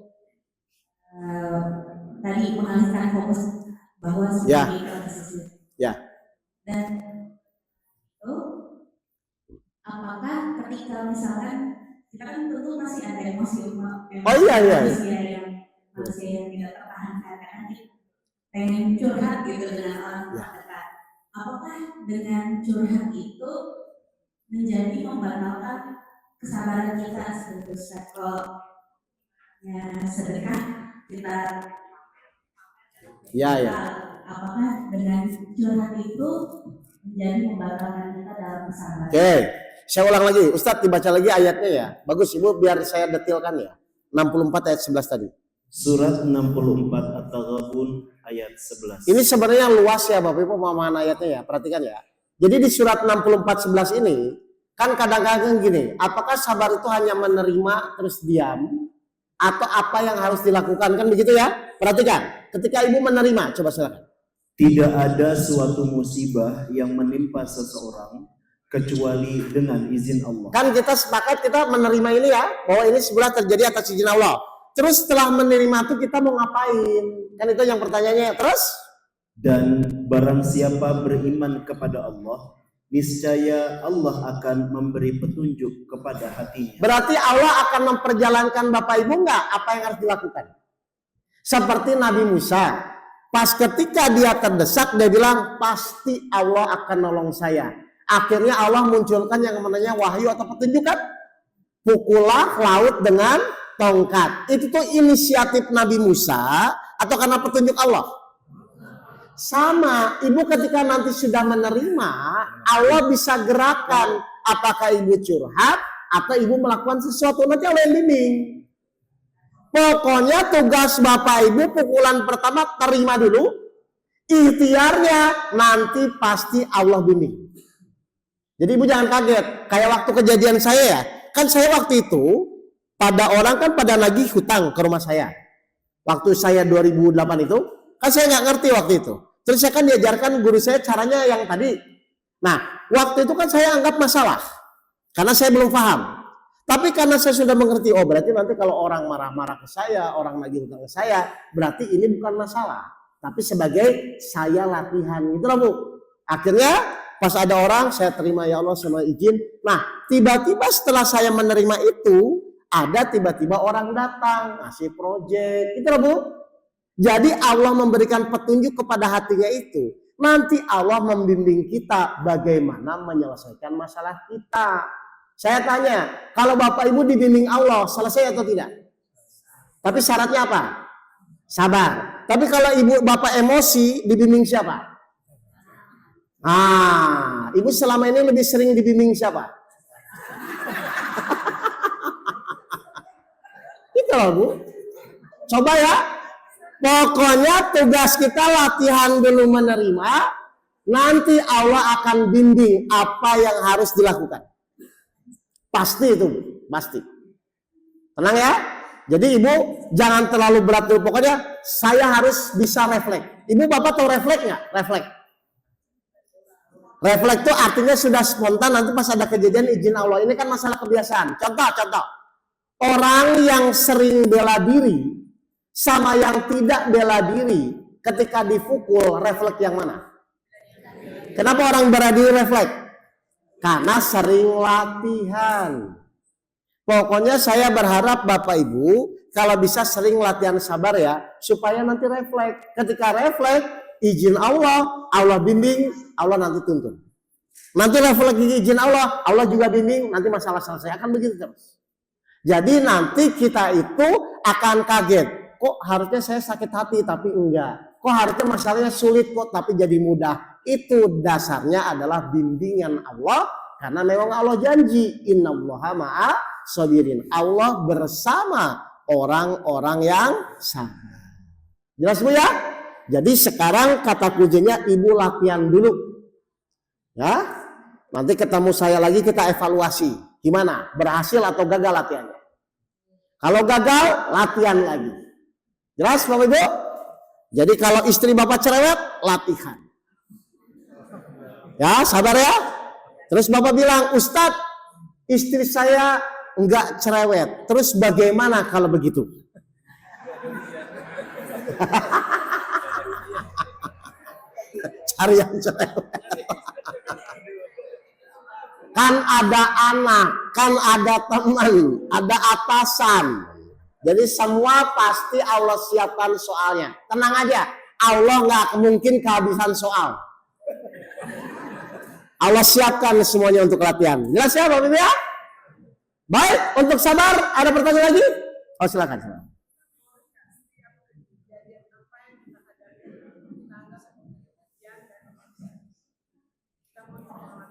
tadi mengalihkan fokus bahwa sudah proses. Ya. Dan apakah ketika misalkan kita kan tentu masih ada emosi iya. manusia yang tidak tertahankan karena kita pengen curhat gitu dengan orang terdekat. Apakah dengan curhat itu menjadi membatalkan kesabaran kita sebagai sedekah kita? Ya. Apakah dengan curhat itu menjadi membatalkan kita dalam kesabaran? Oke, saya ulang lagi. Ustadz dibaca lagi ayatnya ya. Bagus Ibu biar saya detilkan ya. 64 ayat 11 tadi. Surat 64 At-Taghabun ayat 11. Ini sebenarnya luas ya Bapak Ibu pemahaman ayatnya ya. Perhatikan ya. Jadi di surat 64:11 ini kan kadang-kadang gini, apakah sabar itu hanya menerima terus diam atau apa yang harus dilakukan, kan begitu ya? Perhatikan. Ketika Ibu menerima, coba silakan. Tidak ada suatu musibah yang menimpa seseorang kecuali dengan izin Allah. Kan kita sepakat kita menerima ini ya, bahwa ini sebenarnya terjadi atas izin Allah. Terus setelah menerima itu kita mau ngapain? Kan itu yang pertanyaannya. Terus? Dan barang siapa beriman kepada Allah, niscaya Allah akan memberi petunjuk kepada hatinya. Berarti Allah akan memperjalankan Bapak Ibu enggak apa yang harus dilakukan? Seperti Nabi Musa. Pas ketika dia terdesak, dia bilang, pasti Allah akan nolong saya. Akhirnya Allah munculkan yang namanya wahyu atau petunjuk kan? Pukullah laut dengan tongkat. Itu tuh inisiatif Nabi Musa atau karena petunjuk Allah? Sama, ibu ketika nanti sudah menerima, Allah bisa gerakan. Apakah ibu curhat atau ibu melakukan sesuatu, nanti Allah yang bimbing. Pokoknya tugas bapak ibu pukulan pertama terima dulu, ikhtiarnya nanti pasti Allah bimbing. Jadi ibu jangan kaget, kayak waktu kejadian saya ya, kan saya waktu itu pada orang kan pada nagih hutang ke rumah saya. Waktu saya 2008 itu, kan saya nggak ngerti waktu itu. Terus saya kan diajarkan guru saya caranya yang tadi. Nah, waktu itu kan saya anggap masalah, karena saya belum paham. Tapi karena saya sudah mengerti, oh berarti nanti kalau orang marah-marah ke saya, orang nagih hutang ke saya, berarti ini bukan masalah. Tapi sebagai saya latihan, gitu lah Bu. Akhirnya pas ada orang, saya terima ya Allah sama izin. Nah, tiba-tiba setelah saya menerima itu, ada tiba-tiba orang datang, ngasih proyek, gitu lah Bu. Jadi Allah memberikan petunjuk kepada hatinya itu. Nanti Allah membimbing kita bagaimana menyelesaikan masalah kita. Saya tanya, kalau Bapak Ibu dibimbing Allah, selesai atau tidak? Tapi syaratnya apa? Sabar. Tapi kalau Ibu Bapak emosi, dibimbing siapa? Ibu selama ini lebih sering dibimbing siapa? Itu loh Bu. Coba ya. Pokoknya tugas kita latihan dulu menerima. Nanti Allah akan bimbing apa yang harus dilakukan. Pasti itu, pasti. Tenang ya. Jadi ibu jangan terlalu berat dulu. Pokoknya saya harus bisa refleks. Ibu bapak tahu refleks nggak? Refleks. Refleks itu artinya sudah spontan. Nanti pas ada kejadian izin Allah. Ini kan masalah kebiasaan. Contoh. Orang yang sering bela diri sama yang tidak bela diri ketika dipukul, refleks yang mana? Kenapa orang bela diri refleks? Karena sering latihan. Pokoknya saya berharap Bapak Ibu kalau bisa sering latihan sabar ya, supaya nanti refleks. Ketika refleks, izin Allah, Allah bimbing, Allah nanti tuntun. Nanti refleks izin Allah, Allah juga bimbing, nanti masalah selesai. Akan begitu terus. Jadi nanti kita itu akan kaget. Kok harusnya saya sakit hati tapi enggak. Kok harusnya masalahnya sulit kok tapi jadi mudah. Itu dasarnya adalah bimbingan Allah, karena memang Allah janji innallaha ma'a sabirin. Allah bersama orang-orang yang sabar. Jelas Bu ya? Jadi sekarang kata kuncinya ibu latihan dulu. Ya. Nanti ketemu saya lagi kita evaluasi. Gimana? Berhasil atau gagal latihannya? Kalau gagal, latihan lagi. Jelas Bapak Ibu? Jadi kalau istri Bapak cerewet, latihan. Ya, sabar ya. Terus Bapak bilang, Ustadz, istri saya enggak cerewet. Terus bagaimana kalau begitu? Cari yang cerewet. Kan ada anak, kan ada teman, ada atasan. Jadi semua pasti Allah siapkan soalnya. Tenang aja, Allah nggak mungkin kehabisan soal. Allah siapkan semuanya untuk latihan. Jelas ya Bapak Ibu ya? Baik, untuk sabar, ada pertanyaan lagi? Oh silakan.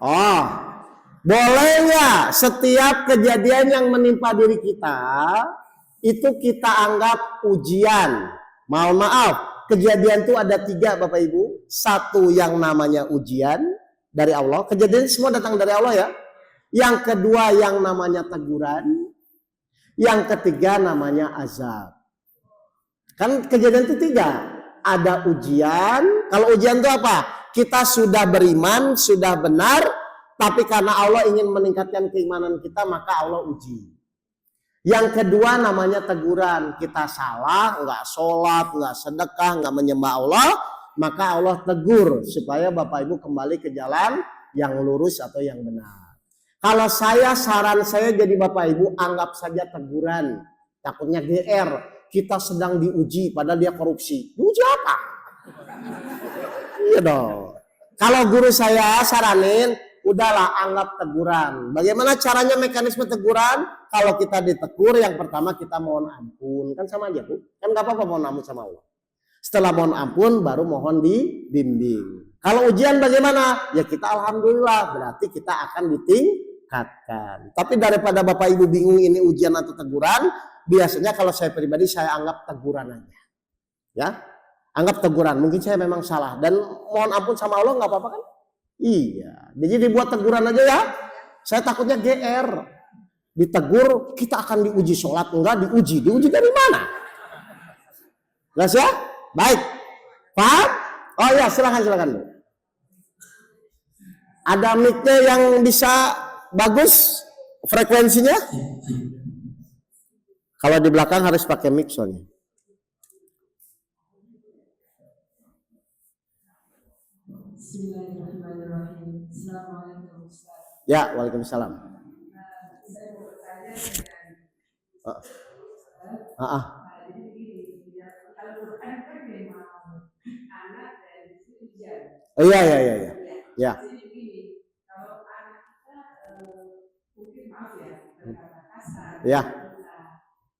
Oh, boleh nggak setiap kejadian yang menimpa diri kita itu kita anggap ujian? Mohon maaf, kejadian itu ada 3 Bapak Ibu. Satu yang namanya ujian dari Allah, kejadian semua datang dari Allah ya. Yang kedua yang namanya teguran, yang ketiga namanya azab. Kan kejadian itu 3. Ada ujian. Kalau ujian itu apa? Kita sudah beriman, sudah benar, tapi karena Allah ingin meningkatkan keimanan kita, maka Allah uji. Yang kedua namanya teguran. Kita salah, nggak sholat, nggak sedekah, nggak menyembah Allah, maka Allah tegur supaya Bapak Ibu kembali ke jalan yang lurus atau yang benar. Kalau saran saya jadi Bapak Ibu anggap saja teguran. Takutnya GR, kita sedang diuji padahal dia korupsi. Diuji apa? Iya dong. Kalau guru saya saranin, udahlah anggap teguran. Bagaimana caranya mekanisme teguran? kalau kita ditegur yang pertama kita mohon ampun. Kan sama aja Bu. Kan nggak apa-apa mohon ampun sama Allah. Setelah mohon ampun baru mohon dibimbing. Kalau ujian bagaimana? Ya kita alhamdulillah, berarti kita akan ditingkatkan. Tapi daripada Bapak Ibu bingung ini ujian atau teguran, biasanya kalau saya pribadi saya anggap teguran aja. Ya, anggap teguran. Mungkin saya memang salah dan mohon ampun sama Allah nggak apa-apa kan? Iya. Jadi dibuat teguran aja ya. Saya takutnya GR. Ditegur kita akan diuji sholat, enggak diuji. Diuji dari mana? Jelas ya? Baik. Paham? Oh ya, silakan Bu. Ada mic-nya yang bisa bagus frekuensinya? Kalau di belakang harus pakai mic soalnya. Bismillahirrahmanirrahim. Assalamualaikum Ustaz. Ya, waalaikumsalam. Saya mau bertanya jadi begini, kalau Quran kan memang anak dan istri ujian. Iya. Ya. Jadi begini, kalau anak kita mungkin maaf ya berkata kasar, Ya.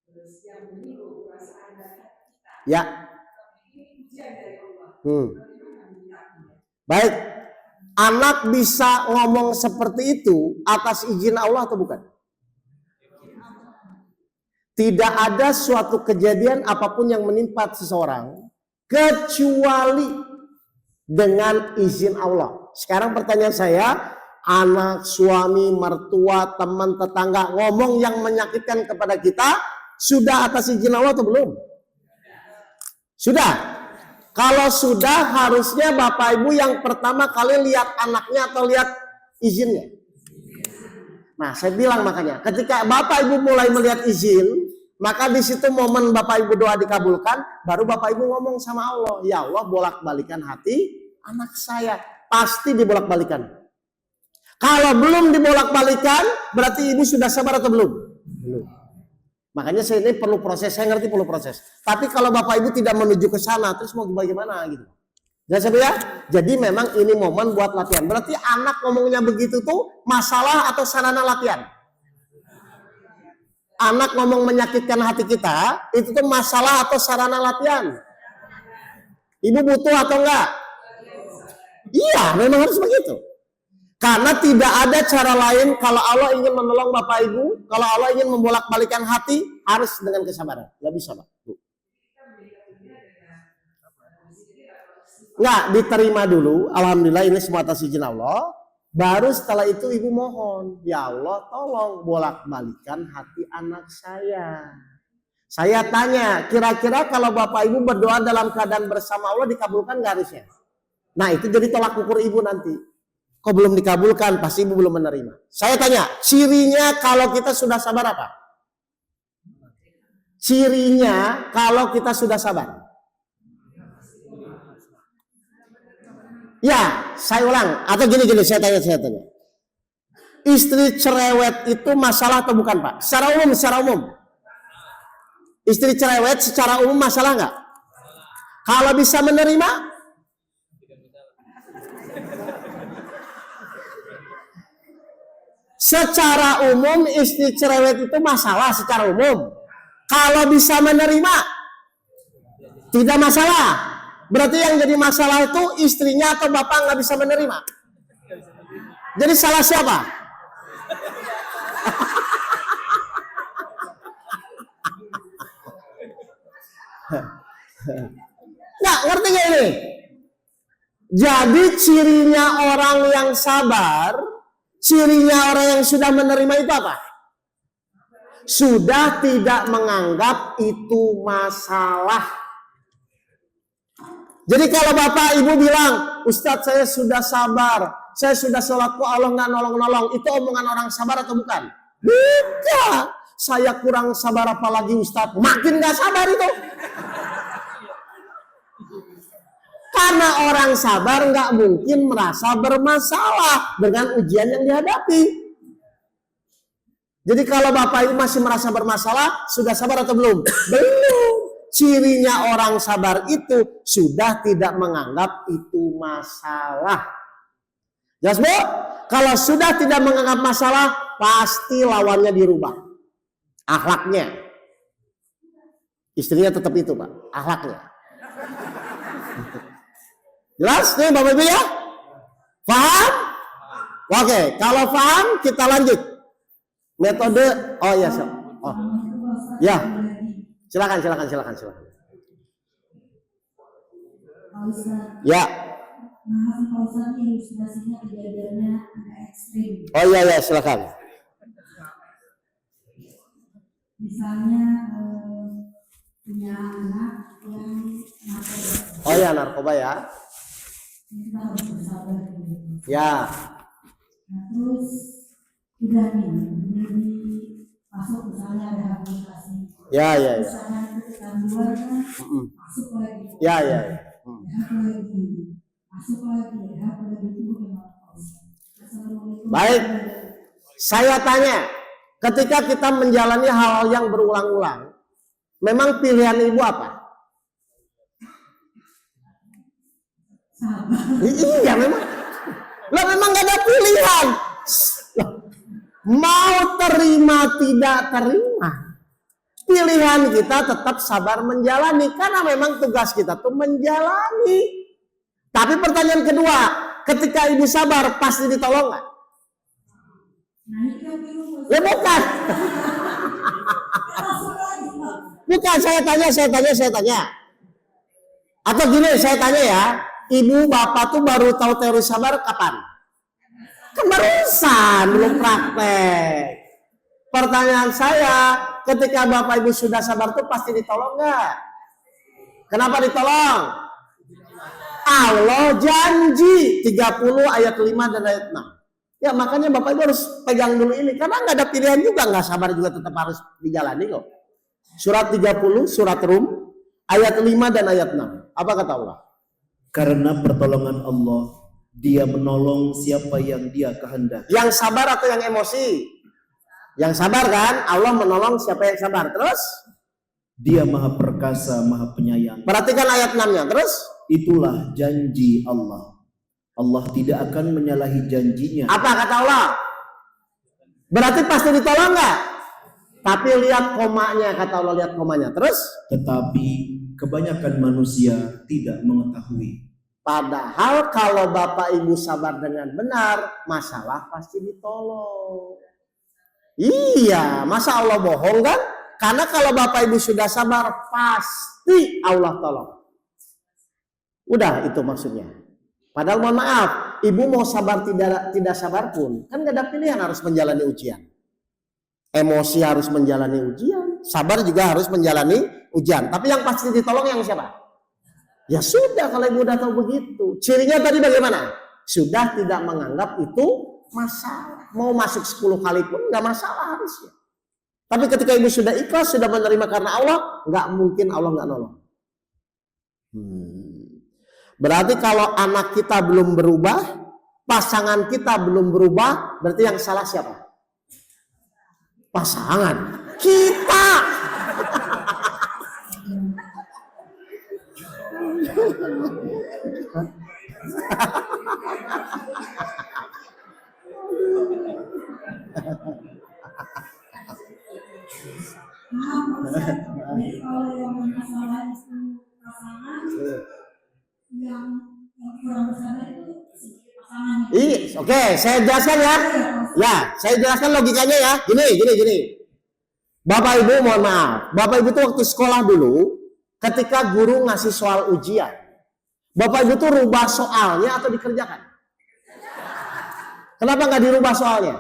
terus yang menyinggung perasaan dan hati kita. Ya. Ini ujian dari Allah. Bagaimana menyikapinya? Baik. Anak bisa ngomong seperti itu atas izin Allah atau bukan? Tidak ada suatu kejadian apapun yang menimpa seseorang kecuali dengan izin Allah. Sekarang pertanyaan saya, anak, suami, mertua, teman, tetangga ngomong yang menyakitkan kepada kita, sudah atas izin Allah atau belum? Sudah. Kalau sudah, harusnya Bapak Ibu yang pertama kali lihat anaknya atau lihat izinnya. Nah, saya bilang makanya, ketika Bapak Ibu mulai melihat izin, maka di situ momen Bapak Ibu doa dikabulkan, baru Bapak Ibu ngomong sama Allah, ya Allah bolak-balikan hati anak saya. Pasti dibolak-balikan. Kalau belum dibolak-balikan, berarti Ibu sudah sabar atau belum? Belum. Makanya saya ini perlu proses, saya ngerti perlu proses. Tapi kalau Bapak Ibu tidak menuju ke sana, terus mau bagaimana gitu. Ya, jadi memang ini momen buat latihan. Berarti anak ngomongnya begitu tuh masalah atau sarana latihan? Anak ngomong menyakitkan hati kita, itu tuh masalah atau sarana latihan? Ibu butuh atau enggak? Iya, memang harus begitu. Karena tidak ada cara lain kalau Allah ingin menolong Bapak Ibu, kalau Allah ingin membolak-balikan hati, harus dengan kesabaran. Gak bisa, Pak. Nggak, diterima dulu. Alhamdulillah ini semua atas izin Allah. Baru setelah itu Ibu mohon, ya Allah tolong bolak-balikan hati anak saya. Saya tanya, kira-kira kalau Bapak Ibu berdoa dalam keadaan bersama Allah dikabulkan nggak harusnya? Nah itu jadi tolak ukur Ibu nanti. Kok belum dikabulkan, pasti Ibu belum menerima. Saya tanya, cirinya kalau kita sudah sabar apa? Cirinya kalau kita sudah sabar. Ya, saya ulang. Atau gini, saya tanya. Istri cerewet itu masalah atau bukan, Pak? Secara umum. Istri cerewet secara umum masalah nggak? Kalau bisa menerima? Secara umum istri cerewet itu masalah secara umum. Kalau bisa menerima, tidak masalah. Berarti yang jadi masalah itu istrinya atau bapak nggak bisa menerima. Jadi salah siapa? Nah, ngerti nggak ini? Jadi cirinya orang yang sabar, cirinya orang yang sudah menerima itu apa? Sudah tidak menganggap itu masalah. Jadi kalau Bapak Ibu bilang, Ustadz saya sudah sabar, saya sudah sholat kok Allah nggak nolong-nolong, itu omongan orang sabar atau bukan? Bukan. Saya kurang sabar apalagi Ustadz, makin nggak sabar itu. Karena orang sabar nggak mungkin merasa bermasalah dengan ujian yang dihadapi. Jadi kalau Bapak Ibu masih merasa bermasalah, sudah sabar atau belum? Belum. Cirinya orang sabar itu sudah tidak menganggap itu masalah. Jelas Bu? Kalau sudah tidak menganggap masalah, pasti lawannya dirubah. Akhlaknya. Istrinya tetap itu Pak, akhlaknya. Jelas nih Bapak Ibu ya? Paham? Oke, kalau paham kita lanjut. Metode, oh ya, oh. Ya, silakan. Ya. Maaf Pak Ustadz, ilustrasinya kejadiannya agak ekstrim. Oh iya, silakan. Misalnya punya anak yang narkoba. Oh ya, narkoba ya. Kita harus bersabar gitu. Ya. Nah, terus udah nih, jadi masuk misalnya rehabilitasi. Ya. Terus anak itu kecanduan kan, masuk lagi. Ya. Masuk lagi itu bagaimana Pak Ustadz? Assalamualaikum. Baik. Saya tanya, ketika kita menjalani hal-hal yang berulang-ulang, memang pilihan ibu apa? Sabar. Iya memang. Lah memang gak ada pilihan. Mau terima tidak terima. Pilihan kita tetap sabar menjalani. Karena memang tugas kita tuh menjalani. Tapi pertanyaan kedua, ketika ibu sabar pasti ditolong gak? Nah itu yang bingung. Ya bukan. Bukan, saya tanya. Atau gini, saya tanya ya. Ibu bapak tuh baru tahu teori sabar kapan? Kan barusan, belum praktek. Pertanyaan saya, ketika bapak ibu sudah sabar tuh pasti ditolong nggak? Kenapa ditolong? Allah janji 30 ayat 5 dan ayat 6. Ya makanya bapak ibu harus pegang dulu ini. Karena nggak ada pilihan juga, nggak sabar juga tetap harus dijalani kok. Surat 30, surat Rum, ayat 5 dan ayat 6. Apa kata Allah? Karena pertolongan Allah, Dia menolong siapa yang Dia kehendaki. Yang sabar atau yang emosi? Yang sabar kan? Allah menolong siapa yang sabar. Terus? Dia Maha Perkasa, Maha Penyayang. Perhatikan ayat 6-nya. Terus? Itulah janji Allah. Allah tidak akan menyalahi janjinya. Apa kata Allah? Berarti pasti ditolong nggak? Tapi lihat komanya, kata Allah, lihat komanya. Terus? Tetapi kebanyakan manusia tidak mengetahui. Padahal kalau bapak ibu sabar dengan benar, masalah pasti ditolong. Iya, masa Allah bohong kan? Karena kalau bapak ibu sudah sabar, pasti Allah tolong. Udah itu maksudnya. Padahal mohon maaf, ibu mau sabar tidak sabar pun, kan gak ada pilihan, harus menjalani ujian. Emosi harus menjalani ujian, sabar juga harus menjalani ujian. Tapi yang pasti ditolong yang siapa? Ya sudah, kalau ibu udah tahu begitu. Cirinya tadi bagaimana? Sudah tidak menganggap itu masalah. Mau masuk 10 kali pun nggak masalah harusnya. Tapi ketika ibu sudah ikhlas, sudah menerima karena Allah, nggak mungkin Allah nggak nolong. Berarti kalau anak kita belum berubah, pasangan kita belum berubah, berarti yang salah siapa? Pasangan kita. Jadi kalau yang masalah itu pasangan yang kurang bersabar itu pasangan. Iya, oke, saya jelaskan ya. Ya, saya jelaskan logikanya ya. Gini. Bapak Ibu mohon maaf. Bapak Ibu tuh waktu sekolah dulu, ketika guru ngasih soal ujian, Bapak Ibu tuh rubah soalnya atau dikerjakan? Kenapa nggak dirubah soalnya?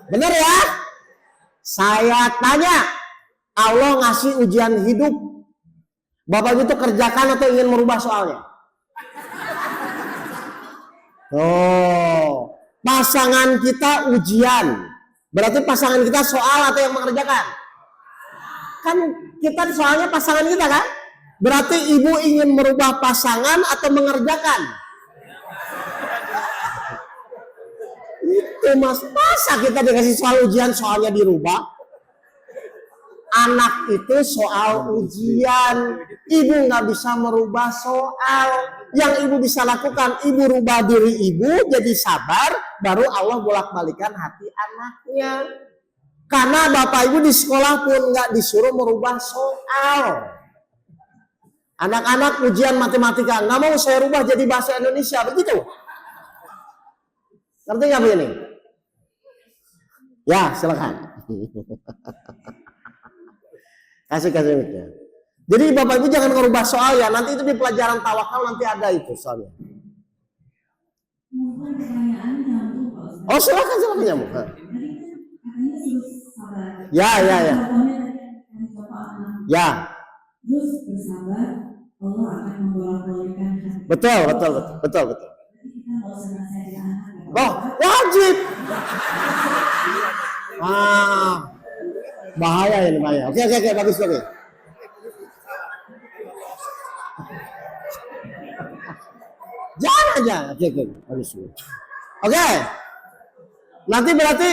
Bener ya? Saya tanya, Allah ngasih ujian hidup, Bapak Ibu tuh kerjakan atau ingin merubah soalnya? Oh, pasangan kita ujian, berarti pasangan kita soal atau yang mengerjakan? Kan kita soalnya pasangan kita kan? Berarti ibu ingin merubah pasangan atau mengerjakan? Itu mas, masa kita dikasih soal ujian soalnya dirubah? Anak itu soal ujian. Ibu nggak bisa merubah soal. Yang ibu bisa lakukan, ibu rubah diri ibu jadi sabar, baru Allah bolak-balikan hati anaknya. Karena bapak ibu di sekolah pun nggak disuruh merubah soal. Anak-anak ujian matematika, nggak mau saya rubah jadi bahasa Indonesia, begitu. Ngerti nggak begini? Ya, silakan. Kasih mic-nya. Jadi bapak ibu jangan merubah soal ya, nanti itu di pelajaran tawakal nanti ada itu soalnya. Mungkin pertanyaannya nyambung Pak Ustaz. Oh silakan nyambung. Tadi kan katanya terus sabar. Ya. Contohnya tadi kan contoh anak. Ya. Terus bersabar, Allah akan membolak-balikkan hati. Betul. Jadi kita nggak usah nasihatin anak. Oh wajib. Bahaya ini bahaya. Oke bagus oke. Jangan. Oke bagus. Oke. Nanti berarti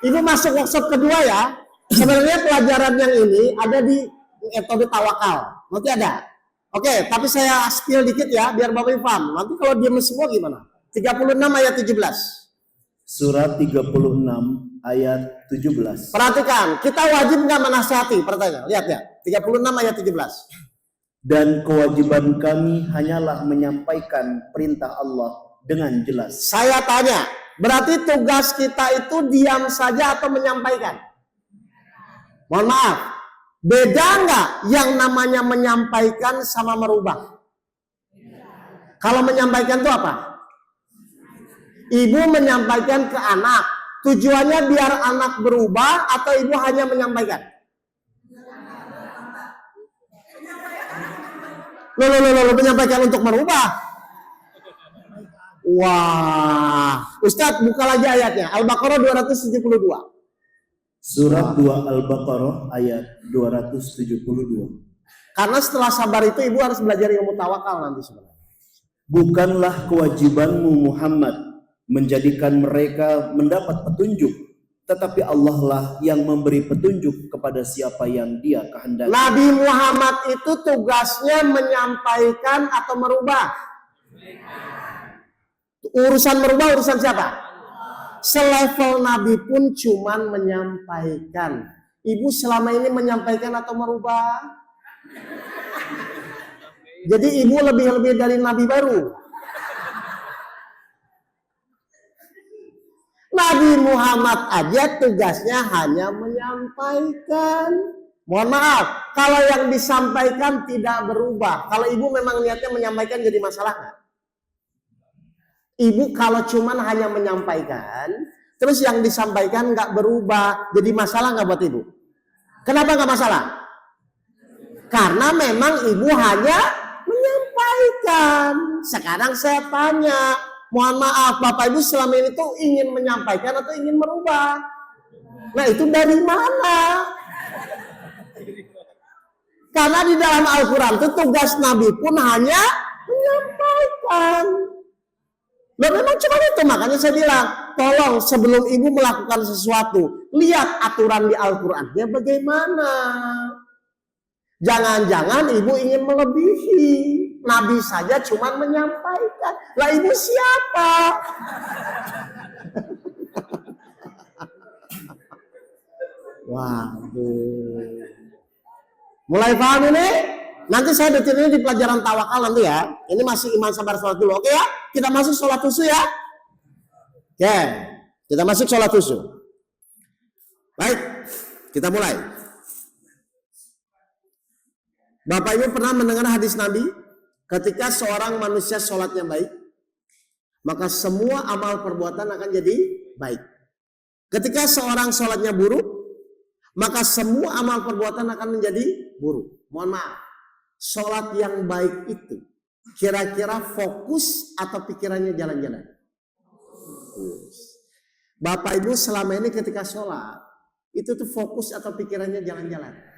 ibu masuk workshop kedua ya. Sebenarnya pelajaran yang ini ada di metode tawakal. Nanti ada. Oke, tapi saya spill dikit ya biar bapak ibu paham. Nanti kalau diam semua gimana? 36 ayat 17. Surat 36 ayat 17. Perhatikan, kita wajib nggak menasihati? Pertanyaan, lihat ya, 36 ayat 17. Dan kewajiban kami hanyalah menyampaikan perintah Allah dengan jelas. Saya tanya, berarti tugas kita itu diam saja atau menyampaikan? Mohon maaf, beda nggak yang namanya menyampaikan sama merubah? Kalau menyampaikan itu apa? Ibu menyampaikan ke anak, tujuannya biar anak berubah atau ibu hanya menyampaikan? Loh, menyampaikan untuk merubah. Wah, Ustadz buka lagi ayatnya, Al-Baqarah 272. Surat 2 Al-Baqarah ayat 272. Karena setelah sabar itu ibu harus belajar ilmu tawakal nanti sebenarnya. Bukanlah kewajibanmu Muhammad menjadikan mereka mendapat petunjuk, tetapi Allah lah yang memberi petunjuk kepada siapa yang Dia kehendaki. Nabi Muhammad itu tugasnya menyampaikan atau merubah? Urusan merubah urusan siapa? Selevel Nabi pun cuman menyampaikan. Ibu selama ini menyampaikan atau merubah? Jadi ibu lebih dari Nabi baru. Nabi Muhammad aja tugasnya hanya menyampaikan. Mohon maaf, kalau yang disampaikan tidak berubah. Kalau ibu memang niatnya menyampaikan jadi masalah nggak? Ibu kalau cuman hanya menyampaikan, terus yang disampaikan nggak berubah, jadi masalah nggak buat ibu? Kenapa nggak masalah? Karena memang ibu hanya menyampaikan. Sekarang saya tanya, mohon maaf, Bapak Ibu selama ini tuh ingin menyampaikan atau ingin merubah? Nah itu dari mana? Karena di dalam Al-Quran itu tugas Nabi pun hanya menyampaikan. Loh memang cuma itu, makanya saya bilang, tolong sebelum ibu melakukan sesuatu, lihat aturan di Al-Qurannya bagaimana. Jangan-jangan ibu ingin melebihi. Nabi saja cuma menyampaikan. Lah ibu siapa? Waduh. Mulai paham ini? Nanti saya detailnya di pelajaran tawakal nanti ya. Ini masih iman sabar sholat dulu. Oke ya? Kita masuk sholat husu ya. Oke. Kita masuk sholat husu. Baik. Kita mulai. Bapak Ibu pernah mendengar hadis Nabi? Ketika seorang manusia sholatnya baik, maka semua amal perbuatan akan jadi baik. Ketika seorang sholatnya buruk, maka semua amal perbuatan akan menjadi buruk. Mohon maaf, sholat yang baik itu kira-kira fokus atau pikirannya jalan-jalan? Bapak Ibu selama ini ketika sholat, itu tuh fokus atau pikirannya jalan-jalan?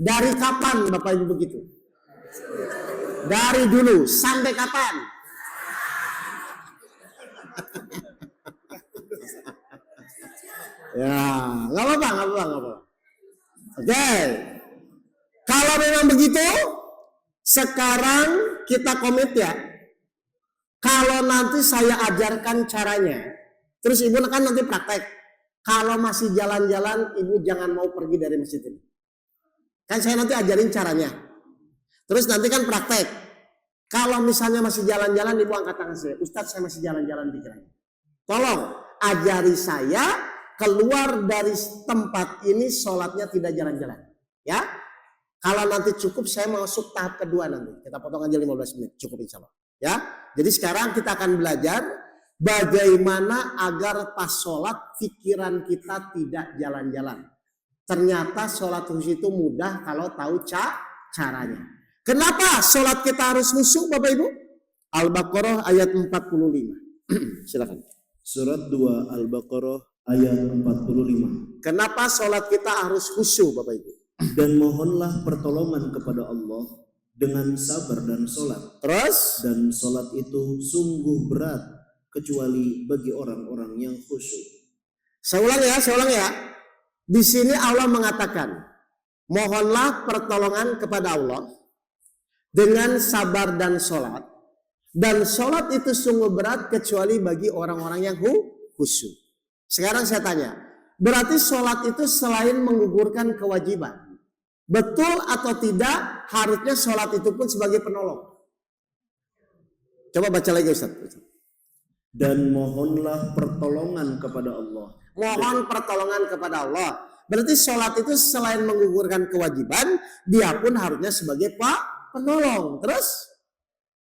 Dari kapan Bapak Ibu begitu? Dari dulu sampai kapan? Ya, nggak apa-apa. Oke. Kalau memang begitu, sekarang kita komit ya. Kalau nanti saya ajarkan caranya, terus ibu kan nanti praktek. Kalau masih jalan-jalan, ibu jangan mau pergi dari masjid ini. Kan saya nanti ajarin caranya. Terus nanti kan praktek. Kalau misalnya masih jalan-jalan, ibu angkat tangan saya. Ustadz, saya masih jalan-jalan pikirannya. Tolong ajari saya keluar dari tempat ini sholatnya tidak jalan-jalan. Ya. Kalau nanti cukup, saya masuk tahap kedua nanti. Kita potong aja 15 menit, cukup insya Allah. Ya. Jadi sekarang kita akan belajar bagaimana agar pas sholat pikiran kita tidak jalan-jalan. Ternyata sholat khusyuk itu mudah kalau tahu caranya. Kenapa sholat kita harus khusyuk Bapak Ibu? Al-Baqarah ayat 45. Silakan. Surat 2 Al-Baqarah ayat 45. Kenapa sholat kita harus khusyuk Bapak Ibu? Dan mohonlah pertolongan kepada Allah dengan sabar dan sholat. Terus? Dan sholat itu sungguh berat kecuali bagi orang-orang yang khusyuk. Saya ulang ya. Di sini Allah mengatakan, mohonlah pertolongan kepada Allah dengan sabar dan sholat. Dan sholat itu sungguh berat kecuali bagi orang-orang yang khusyuk. Sekarang saya tanya, berarti sholat itu selain menggugurkan kewajiban, betul atau tidak harusnya sholat itu pun sebagai penolong? Coba baca lagi Ustaz. Dan mohonlah pertolongan kepada Allah. Mohon pertolongan kepada Allah. Berarti sholat itu selain menggugurkan kewajiban, dia pun harusnya sebagai penolong. Terus?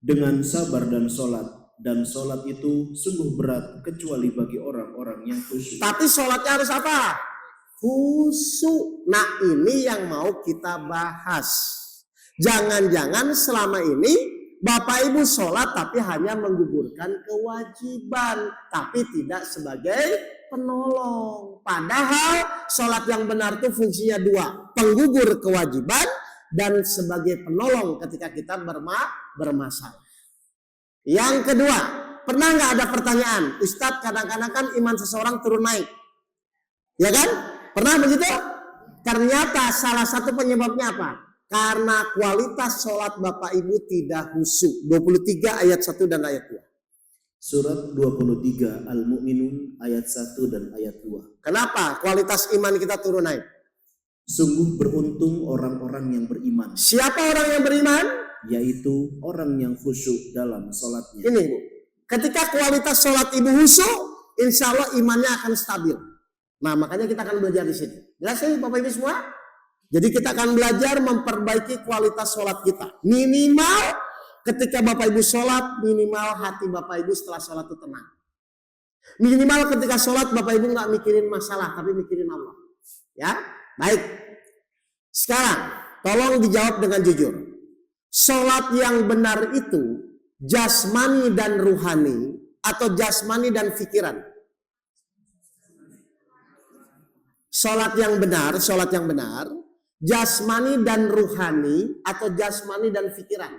Dengan sabar dan sholat. Dan sholat itu sungguh berat kecuali bagi orang-orang yang khusyuk. Tapi sholatnya harus apa? Khusyuk. Nah ini yang mau kita bahas. Jangan-jangan selama ini Bapak Ibu sholat tapi hanya menggugurkan kewajiban. Tapi tidak sebagai penolong. Padahal sholat yang benar itu fungsinya dua. Penggugur kewajiban dan sebagai penolong ketika kita bermasalah. Yang kedua, pernah nggak ada pertanyaan? Ustadz, kadang-kadang kan iman seseorang turun naik. Ya kan? Pernah begitu? Ternyata salah satu penyebabnya apa? Karena kualitas sholat Bapak Ibu tidak khusyuk. 23 ayat 1 dan ayat 2. Surat 23 Al-Mu'minun ayat 1 dan ayat 2. Kenapa kualitas iman kita turun naik? Sungguh beruntung orang-orang yang beriman. Siapa orang yang beriman? Yaitu orang yang khusyuk dalam sholatnya. Ini Bu, ketika kualitas sholat Ibu khusyuk, insya Allah imannya akan stabil. Nah makanya kita akan belajar di sini. Jelas ya Bapak Ibu semua? Jadi kita akan belajar memperbaiki kualitas sholat kita. Minimal ketika Bapak Ibu sholat, minimal hati Bapak Ibu setelah sholat itu tenang. Minimal ketika sholat Bapak Ibu nggak mikirin masalah, tapi mikirin Allah. Ya, baik. Sekarang tolong dijawab dengan jujur. Sholat yang benar itu jasmani dan ruhani atau jasmani dan pikiran? Sholat yang benar, jasmani dan ruhani atau jasmani dan pikiran?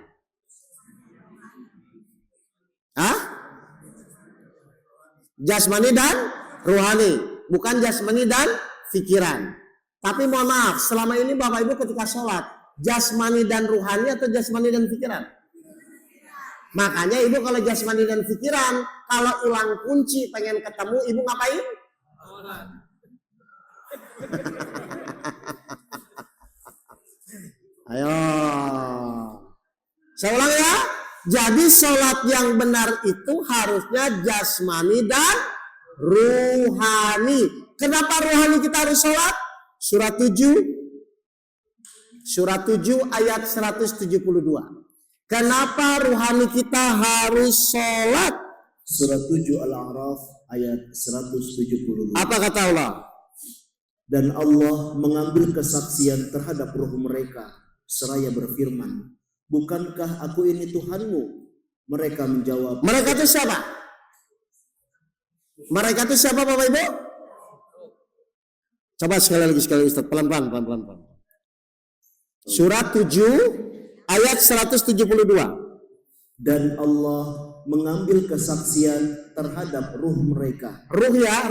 Hah? Jasmani dan ruhani, bukan jasmani dan pikiran. Tapi mohon maaf, selama ini Bapak Ibu ketika sholat, jasmani dan ruhani atau jasmani dan pikiran? Makanya Ibu kalau jasmani dan pikiran, kalau ulang kunci pengen ketemu, Ibu ngapain? Ayo. Saya ulang ya. Jadi sholat yang benar itu harusnya jasmani dan ruhani. Kenapa ruhani kita harus sholat? Surat 7 ayat 172. Kenapa ruhani kita harus sholat? Surat 7 Al-A'raf ayat 172. Apa kata Allah? Dan Allah mengambil kesaksian terhadap ruh mereka seraya berfirman, bukankah aku ini Tuhanmu? Mereka menjawab, mereka itu siapa? Mereka itu siapa Bapak Ibu? Coba sekali lagi Ustaz, pelan-pelan. Surat 7 ayat 172. Dan Allah mengambil kesaksian terhadap ruh mereka. Ruh ya.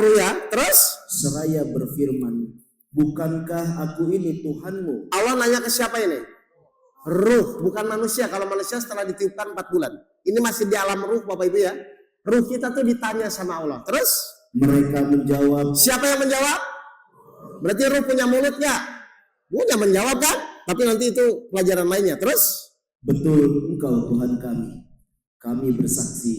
Terus Seraya berfirman, bukankah aku ini Tuhanmu? Allah nanya ke siapa ini? Ruh, bukan manusia. Kalau manusia setelah ditiupkan 4 bulan. Ini masih di alam ruh Bapak Ibu ya. Ruh kita tuh ditanya sama Allah. Terus Mereka menjawab, siapa yang menjawab? Berarti ruh punya mulut nggak? Punya, menjawab kan? Tapi nanti itu pelajaran lainnya. Terus betul engkau Tuhan kami. Kami bersaksi,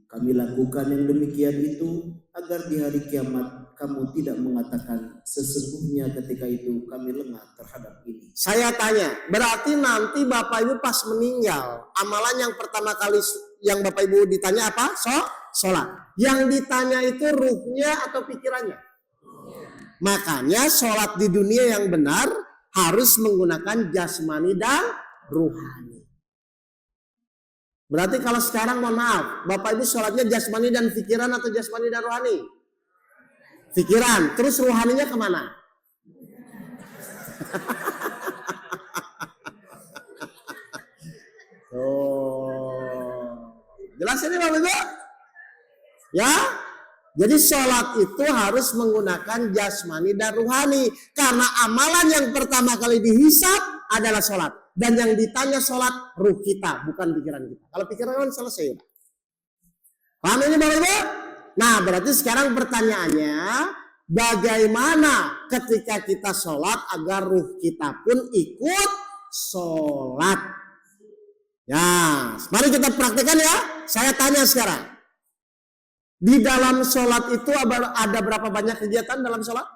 kami lakukan yang demikian itu agar di hari kiamat kamu tidak mengatakan sesungguhnya ketika itu kami lengah terhadap ini. saya tanya, berarti nanti Bapak Ibu pas meninggal, amalan yang pertama kali yang Bapak Ibu ditanya apa? Sholat. Yang ditanya itu ruhnya atau pikirannya? Makanya sholat di dunia yang benar harus menggunakan jasmani dan ruhani. Berarti kalau sekarang mohon maaf, Bapak Ibu sholatnya jasmani dan pikiran atau jasmani dan rohani? Pikiran, terus rohaninya kemana? Jelas ini Bapak Ibu? Ya? Jadi sholat itu harus menggunakan jasmani dan ruhani. Karena amalan yang pertama kali dihisab adalah sholat. Dan yang ditanya sholat ruh kita, bukan pikiran kita. Kalau pikiran kan selesai. Paham ini Bapak Ibu? Nah berarti sekarang pertanyaannya, bagaimana ketika kita sholat agar ruh kita pun ikut sholat? Ya, mari kita praktekkan ya. Saya tanya sekarang. Di dalam sholat itu ada berapa banyak kegiatan dalam sholat?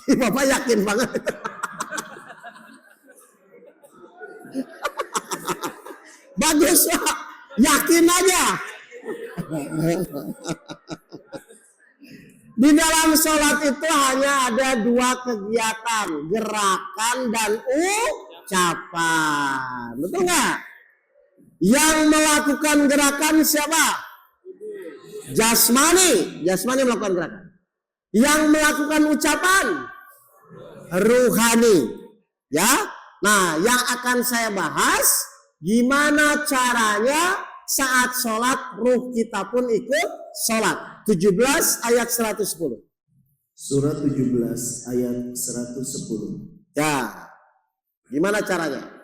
Bapak yakin banget. Bagus Pak, yakin aja. Di dalam sholat itu hanya ada 2 kegiatan, gerakan dan ucapan. Betul nggak? Yang melakukan gerakan siapa? Jasmani melakukan gerakan. Yang melakukan ucapan ruhani. Ya. Nah, yang akan saya bahas gimana caranya saat sholat ruh kita pun ikut sholat. 17 ayat 110. Surat 17 ayat 110. Ya. Gimana caranya?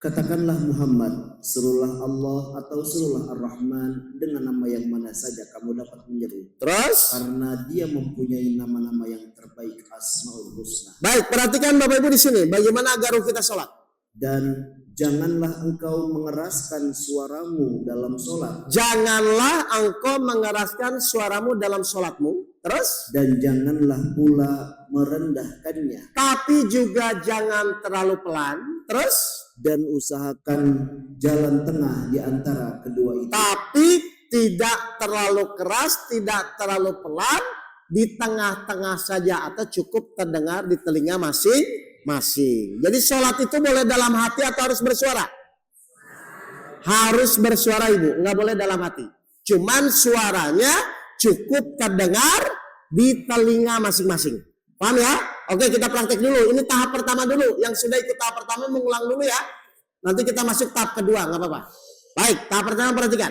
Katakanlah Muhammad, serulah Allah atau serulah Ar-Rahman dengan nama yang mana saja kamu dapat menyeru. Terus? Karena dia mempunyai nama-nama yang terbaik, Asmaul Husna. Baik, perhatikan Bapak Ibu di sini. Bagaimana agar ruh kita sholat? Dan janganlah engkau mengeraskan suaramu dalam sholat. Janganlah engkau mengeraskan suaramu dalam sholatmu. Terus? Dan janganlah pula merendahkannya. Tapi juga jangan terlalu pelan. Terus? Dan usahakan jalan tengah di antara kedua itu. Tapi tidak terlalu keras, tidak terlalu pelan, di tengah-tengah saja atau cukup terdengar di telinga masing-masing. Jadi sholat itu boleh dalam hati atau harus bersuara? Harus bersuara Ibu, nggak boleh dalam hati. Cuman suaranya cukup terdengar di telinga masing-masing. Paham ya? Oke, kita praktek dulu. Ini tahap pertama dulu. Yang sudah ikut tahap pertama mengulang dulu ya. Nanti kita masuk tahap kedua, nggak apa-apa. Baik, tahap pertama perhatikan.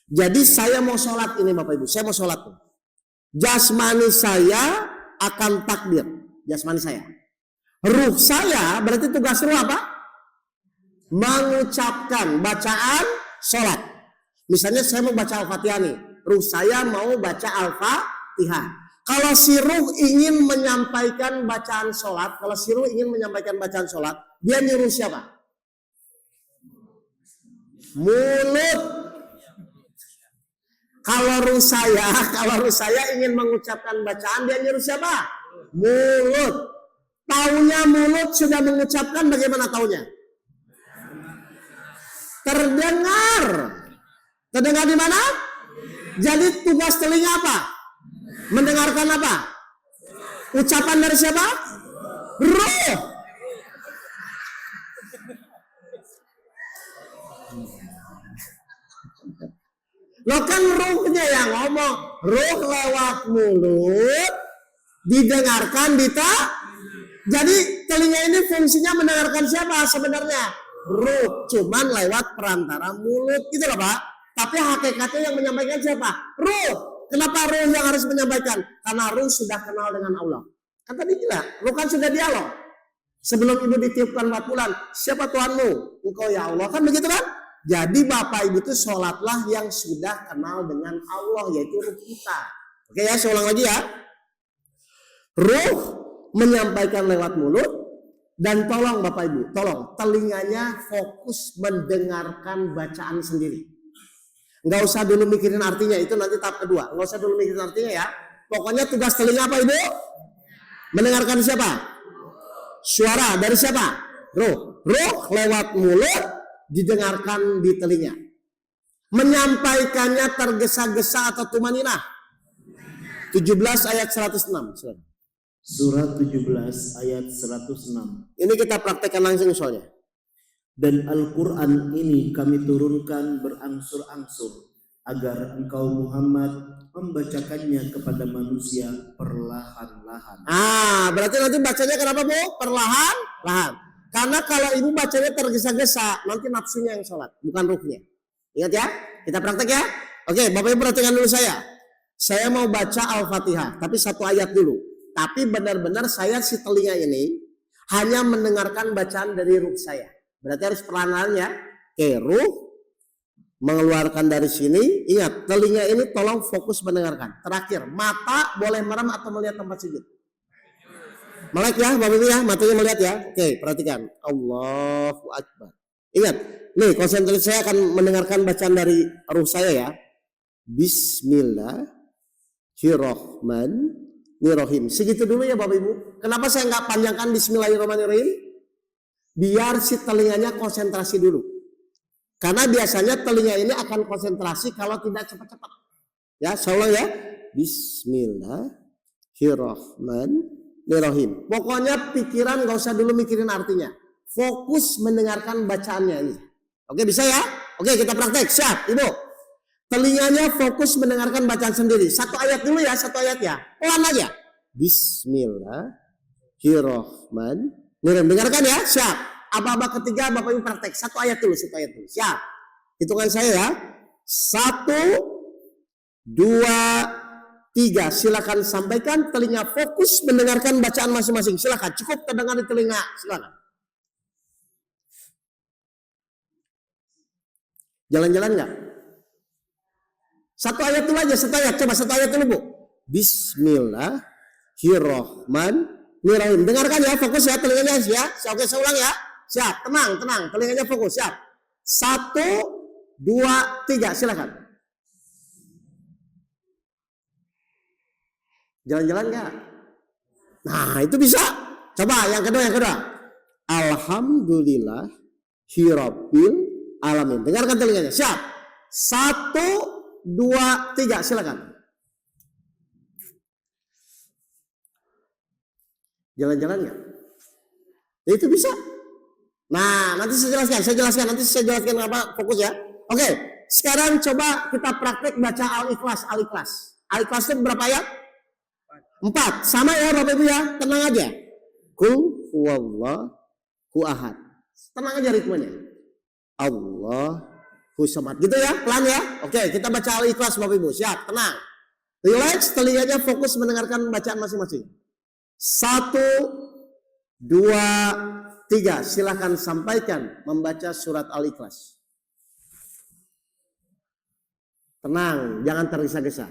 Jadi saya mau sholat ini Bapak Ibu. Saya mau sholat. Jasmani saya akan takbir. Jasmani saya. Ruh saya, berarti tugas ruh apa? Mengucapkan bacaan sholat. Misalnya saya mau baca Al-Fatihah nih. Ruh saya mau baca Al-Fatihah. Kalau si ruh ingin menyampaikan bacaan sholat, dia nyuruh siapa? Mulut. Kalau ruh saya ingin mengucapkan bacaan, dia nyuruh siapa? Mulut. Taunya mulut sudah mengucapkan, bagaimana taunya? Terdengar. Terdengar di mana? Jadi tugas telinga apa? Mendengarkan apa? Ucapan dari siapa? Ruh. Lo kan ruhnya yang ngomong. Ruh lewat mulut didengarkan di Jadi telinga ini fungsinya mendengarkan siapa sebenarnya? Ruh, cuman lewat perantara mulut gitu loh Pak. Tapi hakikatnya yang menyampaikan siapa? Ruh. Kenapa ruh yang harus menyampaikan? Karena ruh sudah kenal dengan Allah. Kan tadi gila, ruh kan sudah dialog. Sebelum ibu ditiupkan 4 bulan, siapa Tuhanmu? Engkau ya Allah, kan begitu kan? Jadi Bapak Ibu itu sholatlah yang sudah kenal dengan Allah, yaitu ruh kita. Oke ya, saya ulang lagi ya. Ruh menyampaikan lewat mulut, dan tolong Bapak Ibu, tolong telinganya fokus mendengarkan bacaan sendiri. Nggak usah dulu mikirin artinya, itu nanti tahap kedua. Nggak usah dulu mikirin artinya ya. Pokoknya tugas telinga apa Ibu? Mendengarkan siapa? Suara dari siapa? Ruh. Ruh lewat mulut didengarkan di telinga. Menyampaikannya tergesa-gesa atau tumaninah. 17 ayat 106. Surat 17 ayat 106. Ini kita praktekkan langsung soalnya. Dan Al-Quran ini kami turunkan berangsur-angsur agar engkau Muhammad membacakannya kepada manusia perlahan-lahan. Berarti nanti bacanya kenapa Bu? Perlahan-lahan. Karena kalau ibu bacanya tergesa-gesa, nanti nafsunya yang sholat, bukan ruhnya. Ingat ya, kita praktek ya. Oke, Bapak Ibu perhatikan dulu saya. Saya mau baca Al-Fatihah, tapi 1 ayat dulu. Tapi benar-benar saya si telinga ini hanya mendengarkan bacaan dari ruh saya. Berarti harus perlahan-lahan ya. Oke, ruh mengeluarkan dari sini. Ingat, telinga ini tolong fokus mendengarkan. Terakhir, mata boleh merem atau melihat tempat sujud. Melek ya, Bapak Ibu ya, matanya melihat ya. Oke, perhatikan. Allahu Akbar. Ingat, nih konsentrasi saya akan mendengarkan bacaan dari ruh saya ya. Bismillahirrahmanirrahim. Segitu dulu ya Bapak Ibu. Kenapa saya nggak panjangkan Bismillahirrahmanirrahim? Biar si telinganya konsentrasi dulu. Karena biasanya telinga ini akan konsentrasi kalau tidak cepat-cepat. Ya, saya ulang ya. Bismillahirrahmanirrahim. Pokoknya pikiran gak usah dulu mikirin artinya. Fokus mendengarkan bacaannya ini. Oke, bisa ya? Oke, kita praktek. Siap, Ibu. Telinganya fokus mendengarkan bacaan sendiri. 1 ayat dulu ya, 1 ayat ya. Pelan aja. Bismillahirrahmanirrahim. Dengarkan ya, siap. Apa-apa ketiga Bapak Ibu praktek. 1 ayat dulu, 1 ayat dulu. Siap. Hitungan saya ya. 1, 2, 3. Silakan sampaikan, telinga fokus mendengarkan bacaan masing-masing. Silakan, cukup terdengar di telinga. Silakan. Jalan-jalan enggak? 1 ayat dulu aja, 1 ayat. Coba 1 ayat dulu Bu. Bismillahirrahmanirrahim. Dengarkan ya, fokus ya telinganya ya. Oke, saya ulang ya. Siap, tenang, telinganya fokus, siap. 1, 2, 3, silakan. Jalan-jalan enggak? Nah, itu bisa. Coba yang kedua. Alhamdulillah Hirabbil alamin. Dengarkan telinganya, siap. 1, 2, 3, silakan. Jalan-jalan enggak? Itu bisa. Nah, nanti saya jelaskan apa fokus ya. Oke, sekarang coba kita praktek baca Al-Ikhlas. Al-Ikhlas itu berapa ayat? 4. Sama ya Bapak Ibu ya, tenang aja. Qul huwallahu ahad. Tenang aja ritmenya. Allahu samad. Gitu ya, pelan ya. Oke, kita baca Al-Ikhlas Bapak Ibu. Siap, tenang. Relax, telinganya fokus mendengarkan bacaan masing-masing. 1, 2, 3, silakan sampaikan membaca surat Al-Ikhlas. Tenang, jangan tergesa-gesa.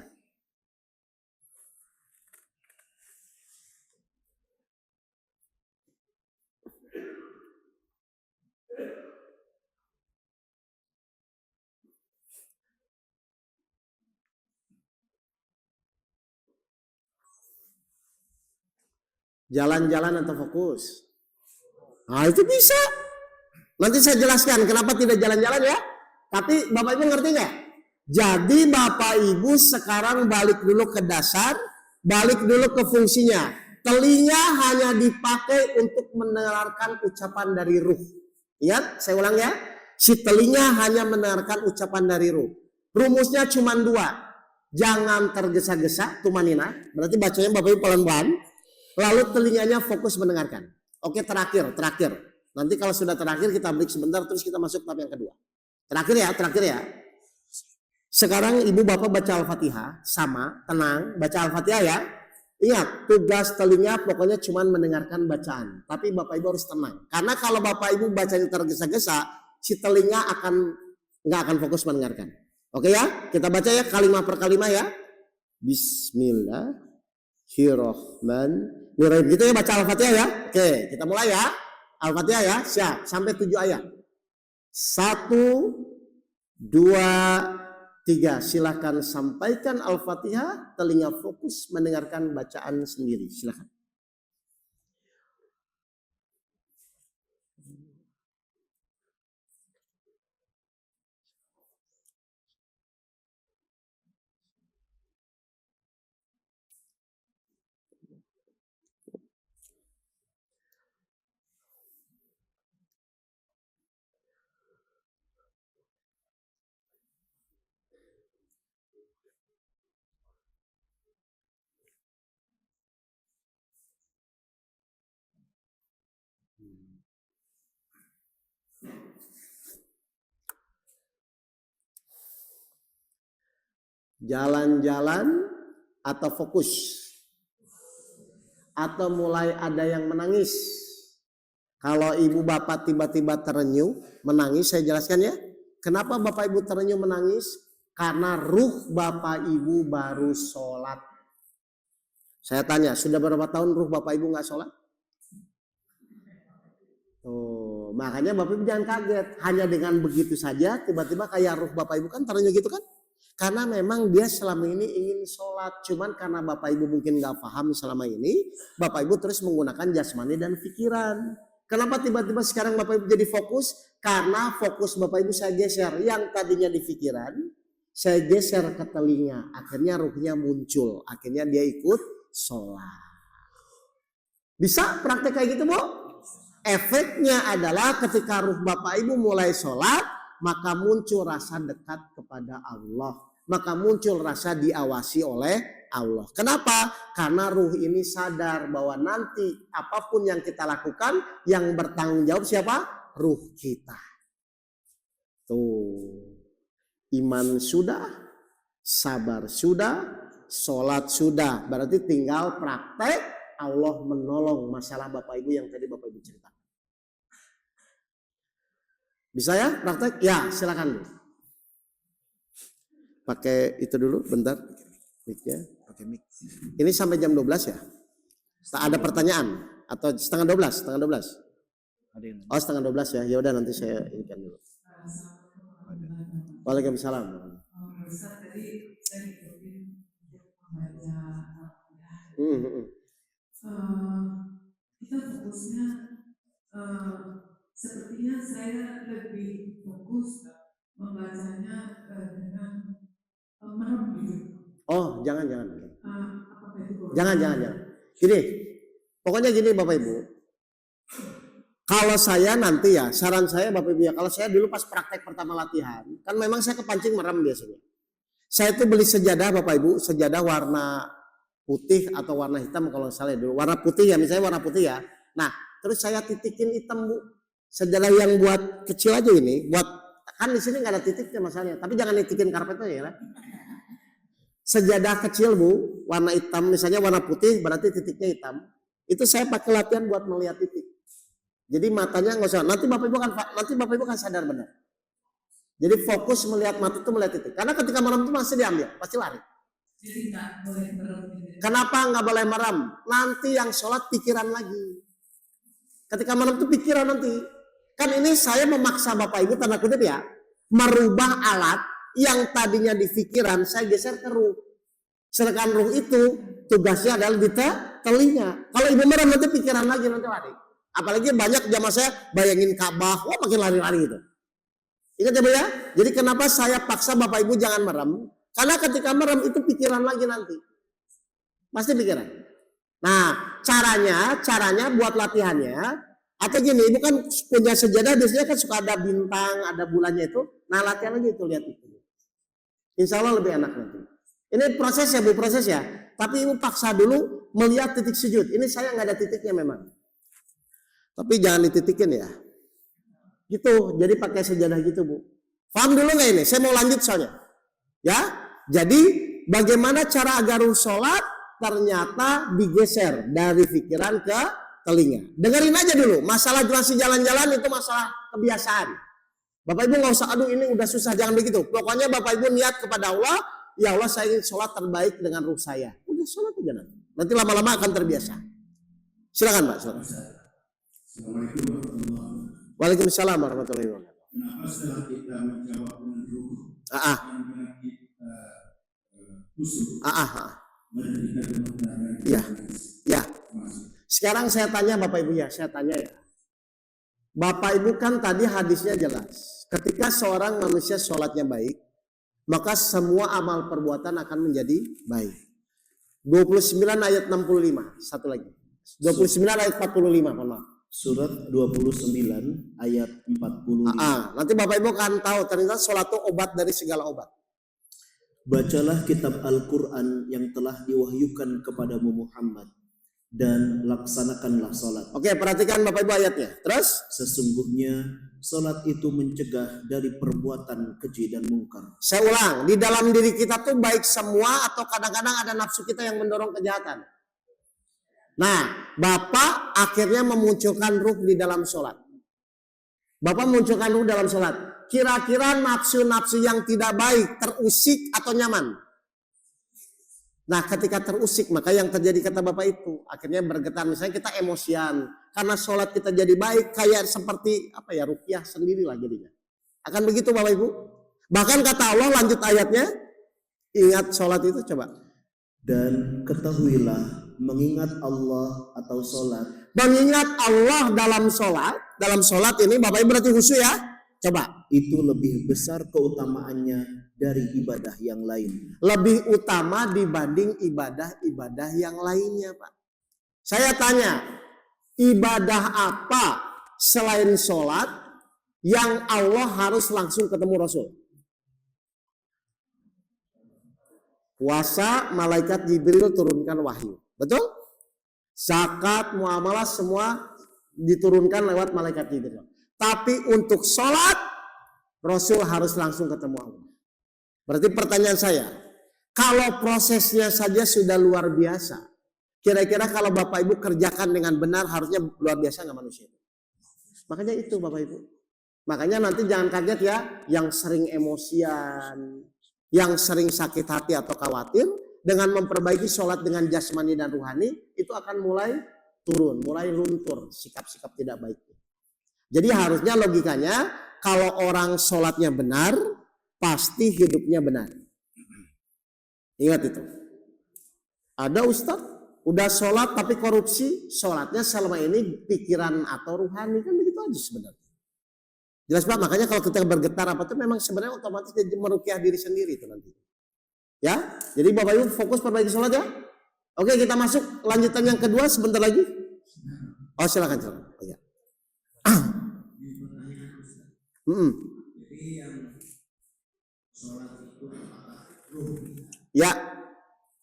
Jalan-jalan atau fokus? Nah, itu bisa. Nanti saya jelaskan kenapa tidak jalan-jalan ya. Tapi Bapak Ibu ngerti nggak? Jadi Bapak Ibu sekarang balik dulu ke dasar, balik dulu ke fungsinya. Telinga hanya dipakai untuk mendengarkan ucapan dari ruh. Ingat, saya ulang ya. Si telinga hanya mendengarkan ucapan dari ruh. Rumusnya cuma 2. Jangan tergesa-gesa, tumanina. Berarti bacanya Bapak Ibu pelan-pelan. Lalu telinganya fokus mendengarkan. Oke, terakhir. Nanti kalau sudah terakhir kita break sebentar, terus kita masuk tahap yang kedua. Terakhir ya. Sekarang ibu bapak baca Al-Fatihah, sama, tenang, baca Al-Fatihah ya. Ingat, tugas telinga pokoknya cuma mendengarkan bacaan. Tapi bapak ibu harus tenang. Karena kalau bapak ibu bacanya tergesa-gesa, si telinga nggak akan fokus mendengarkan. Oke ya, kita baca ya kalimat per kalimat ya. Bismillahirrahmanirrahim. Gitu ya baca Al-Fatihah ya. Oke, kita mulai ya. Al-Fatihah ya, siap. Sampai 7 ayat. 1, 2, 3, silahkan sampaikan Al-Fatihah, telinga fokus mendengarkan bacaan sendiri. Silahkan. Jalan-jalan atau fokus? Atau mulai ada yang menangis? Kalau ibu bapak tiba-tiba terenyuh, menangis, saya jelaskan ya. Kenapa bapak ibu terenyuh menangis? Karena ruh bapak ibu baru sholat. Saya tanya, sudah berapa tahun ruh bapak ibu nggak sholat? Oh, makanya bapak ibu jangan kaget. Hanya dengan begitu saja, tiba-tiba kayak ruh bapak ibu kan terenyuh gitu kan? Karena memang dia selama ini ingin sholat. Cuman karena bapak ibu mungkin gak paham selama ini. Bapak ibu terus menggunakan jasmani dan pikiran. Kenapa tiba-tiba sekarang bapak ibu jadi fokus? Karena fokus bapak ibu saya geser. Yang tadinya di pikiran, saya geser ke telinga. Akhirnya ruhnya muncul. Akhirnya dia ikut sholat. Bisa praktek kayak gitu Bu? Efeknya adalah ketika ruh bapak ibu mulai sholat, maka muncul rasa dekat kepada Allah. Maka muncul rasa diawasi oleh Allah. Kenapa? Karena ruh ini sadar bahwa nanti apapun yang kita lakukan, yang bertanggung jawab siapa? Ruh kita. Tuh. Iman sudah, sabar sudah, sholat sudah. Berarti tinggal praktek, Allah menolong masalah bapak ibu yang tadi bapak ibu ceritakan. Bisa ya praktek? Ya silakan. Pakai itu dulu bentar. Mic-nya. Pakai mic. Ini sampai jam 12 ya? Tak ada pertanyaan? Atau setengah 12? Setengah 12? Oh setengah 12 ya? Ya udah nanti saya inikan dulu. Waalaikumsalam. Ustaz tadi saya ikutin membaca kita fokusnya sepertinya saya lebih fokus membacanya dengan merem gitu. Oh jangan. Apakah itu boleh? Jangan. Gini, pokoknya gini Bapak Ibu. Kalau saya nanti ya, saran saya Bapak Ibu ya, kalau saya dulu pas praktek pertama latihan, kan memang saya kepancing merem biasanya. Saya itu beli sejadah Bapak Ibu, sejadah warna putih atau warna hitam kalau salah dulu. Warna putih ya, misalnya warna putih ya. Nah, terus saya titikin hitam Bu. Sejadah yang buat kecil aja ini, buat kan di sini nggak ada titiknya masalahnya, tapi jangan titikin karpetnya ya. Sejadah kecil Bu, warna hitam, misalnya warna putih berarti titiknya hitam. Itu saya pakai latihan buat melihat titik. Jadi matanya nggak usah. Nanti bapak ibu kan sadar benar. Jadi fokus melihat mata itu melihat titik. Karena ketika merem itu masih diambil, pasti lari. Jadi nggak boleh merem. Kenapa nggak boleh merem? Nanti yang sholat pikiran lagi. Ketika merem itu pikiran nanti. Kan ini saya memaksa bapak ibu tanda kutip ya, merubah alat yang tadinya di pikiran saya geser ke ruh. Sedangkan ruh itu tugasnya adalah di telinga. Kalau ibu merem nanti pikiran lagi nanti lari. Apalagi banyak jamaah saya bayangin Ka'bah, wah makin lari-lari gitu. Ingat ya Bu ya? Jadi kenapa saya paksa bapak ibu jangan merem? Karena ketika merem itu pikiran lagi nanti. Pasti pikiran. Nah caranya buat latihannya. Atau gini, ibu kan punya sejadah biasanya kan suka ada bintang, ada bulannya itu. Nah latihan aja itu lihat itu. Insya Allah lebih enak nanti. Ini proses ya Bu, proses ya. Tapi ibu paksa dulu melihat titik sujud. Ini saya nggak ada titiknya memang. Tapi jangan dititikin ya. Gitu, jadi pakai sejadah gitu Bu. Paham dulu nggak ini? Saya mau lanjut soalnya. Ya, jadi bagaimana cara agar sholat ternyata digeser dari pikiran ke telinga. Dengerin aja dulu, masalah masih jalan-jalan itu masalah kebiasaan. Bapak Ibu nggak usah, aduh ini udah susah, jangan begitu. Pokoknya Bapak Ibu niat kepada Allah, ya Allah saya ingin sholat terbaik dengan ruh saya. Udah sholat aja nanti. Nanti lama-lama akan terbiasa. Silakan Pak. Silakan. Assalamualaikum warahmatullahi wabarakatuh. Waalaikumsalam warahmatullahi wabarakatuh. Kenapa setelah kita menjawab menurut Ah, dan kita khusus memberikan kebenaran Ya. Ya. masuk. Sekarang saya tanya Bapak Ibu ya, saya tanya ya. Bapak Ibu kan tadi hadisnya jelas. Ketika seorang manusia sholatnya baik, maka semua amal perbuatan akan menjadi baik. 29 ayat 65, satu lagi. 29 ayat 45, mohon maaf. Surat 29 ayat 40. Nanti Bapak Ibu akan tahu ternyata sholat itu obat dari segala obat. Bacalah kitab Al-Quran yang telah diwahyukan kepadamu Muhammad dan laksanakanlah sholat. Oke, perhatikan Bapak Ibu ayatnya. Terus? Sesungguhnya sholat itu mencegah dari perbuatan keji dan mungkar. Saya ulang, di dalam diri kita tuh baik semua atau kadang-kadang ada nafsu kita yang mendorong kejahatan. Nah, Bapak akhirnya memunculkan ruh di dalam sholat. Bapak memunculkan ruh dalam sholat. Kira-kira nafsu-nafsu yang tidak baik terusik atau nyaman? Nah, ketika terusik, maka yang terjadi kata Bapak itu akhirnya bergetar. Misalnya kita emosian karena sholat kita jadi baik, kayak seperti apa ya, ruqyah sendirilah jadinya. Akan begitu Bapak Ibu. Bahkan kata Allah, lanjut ayatnya, ingat sholat itu coba. Dan ketahuilah, mengingat Allah atau sholat. Mengingat Allah dalam sholat ini Bapak Ibu berarti khusyuk ya. Coba. Itu lebih besar keutamaannya dari ibadah yang lain. Lebih utama dibanding ibadah-ibadah yang lainnya Pak. Saya tanya, ibadah apa selain sholat yang Allah harus langsung ketemu Rasul? Puasa, malaikat Jibril turunkan wahyu. Betul? Zakat, muamalah semua diturunkan lewat malaikat Jibril. Tapi untuk sholat, Rasul harus langsung ketemu Allah. Berarti pertanyaan saya, kalau prosesnya saja sudah luar biasa, kira-kira kalau Bapak Ibu kerjakan dengan benar harusnya luar biasa nggak manusia? Makanya itu Bapak Ibu. Makanya nanti jangan kaget ya, yang sering emosian, yang sering sakit hati atau khawatir, dengan memperbaiki sholat dengan jasmani dan ruhani, itu akan mulai turun, mulai luntur sikap-sikap tidak baik. Jadi harusnya logikanya, kalau orang sholatnya benar, pasti hidupnya benar. Ingat itu. Ada ustadz, udah sholat tapi korupsi, sholatnya selama ini pikiran atau ruhani, kan begitu aja sebenarnya. Jelas Pak, makanya kalau kita bergetar apa itu memang sebenarnya otomatis meruqyah diri sendiri itu nanti. Ya, jadi Bapak Ibu fokus perbaiki sholat ya. Oke, kita masuk lanjutan yang kedua sebentar lagi. Oh silakan. Oh, ya. Jadi yang sholat itu apakah ruh Ya.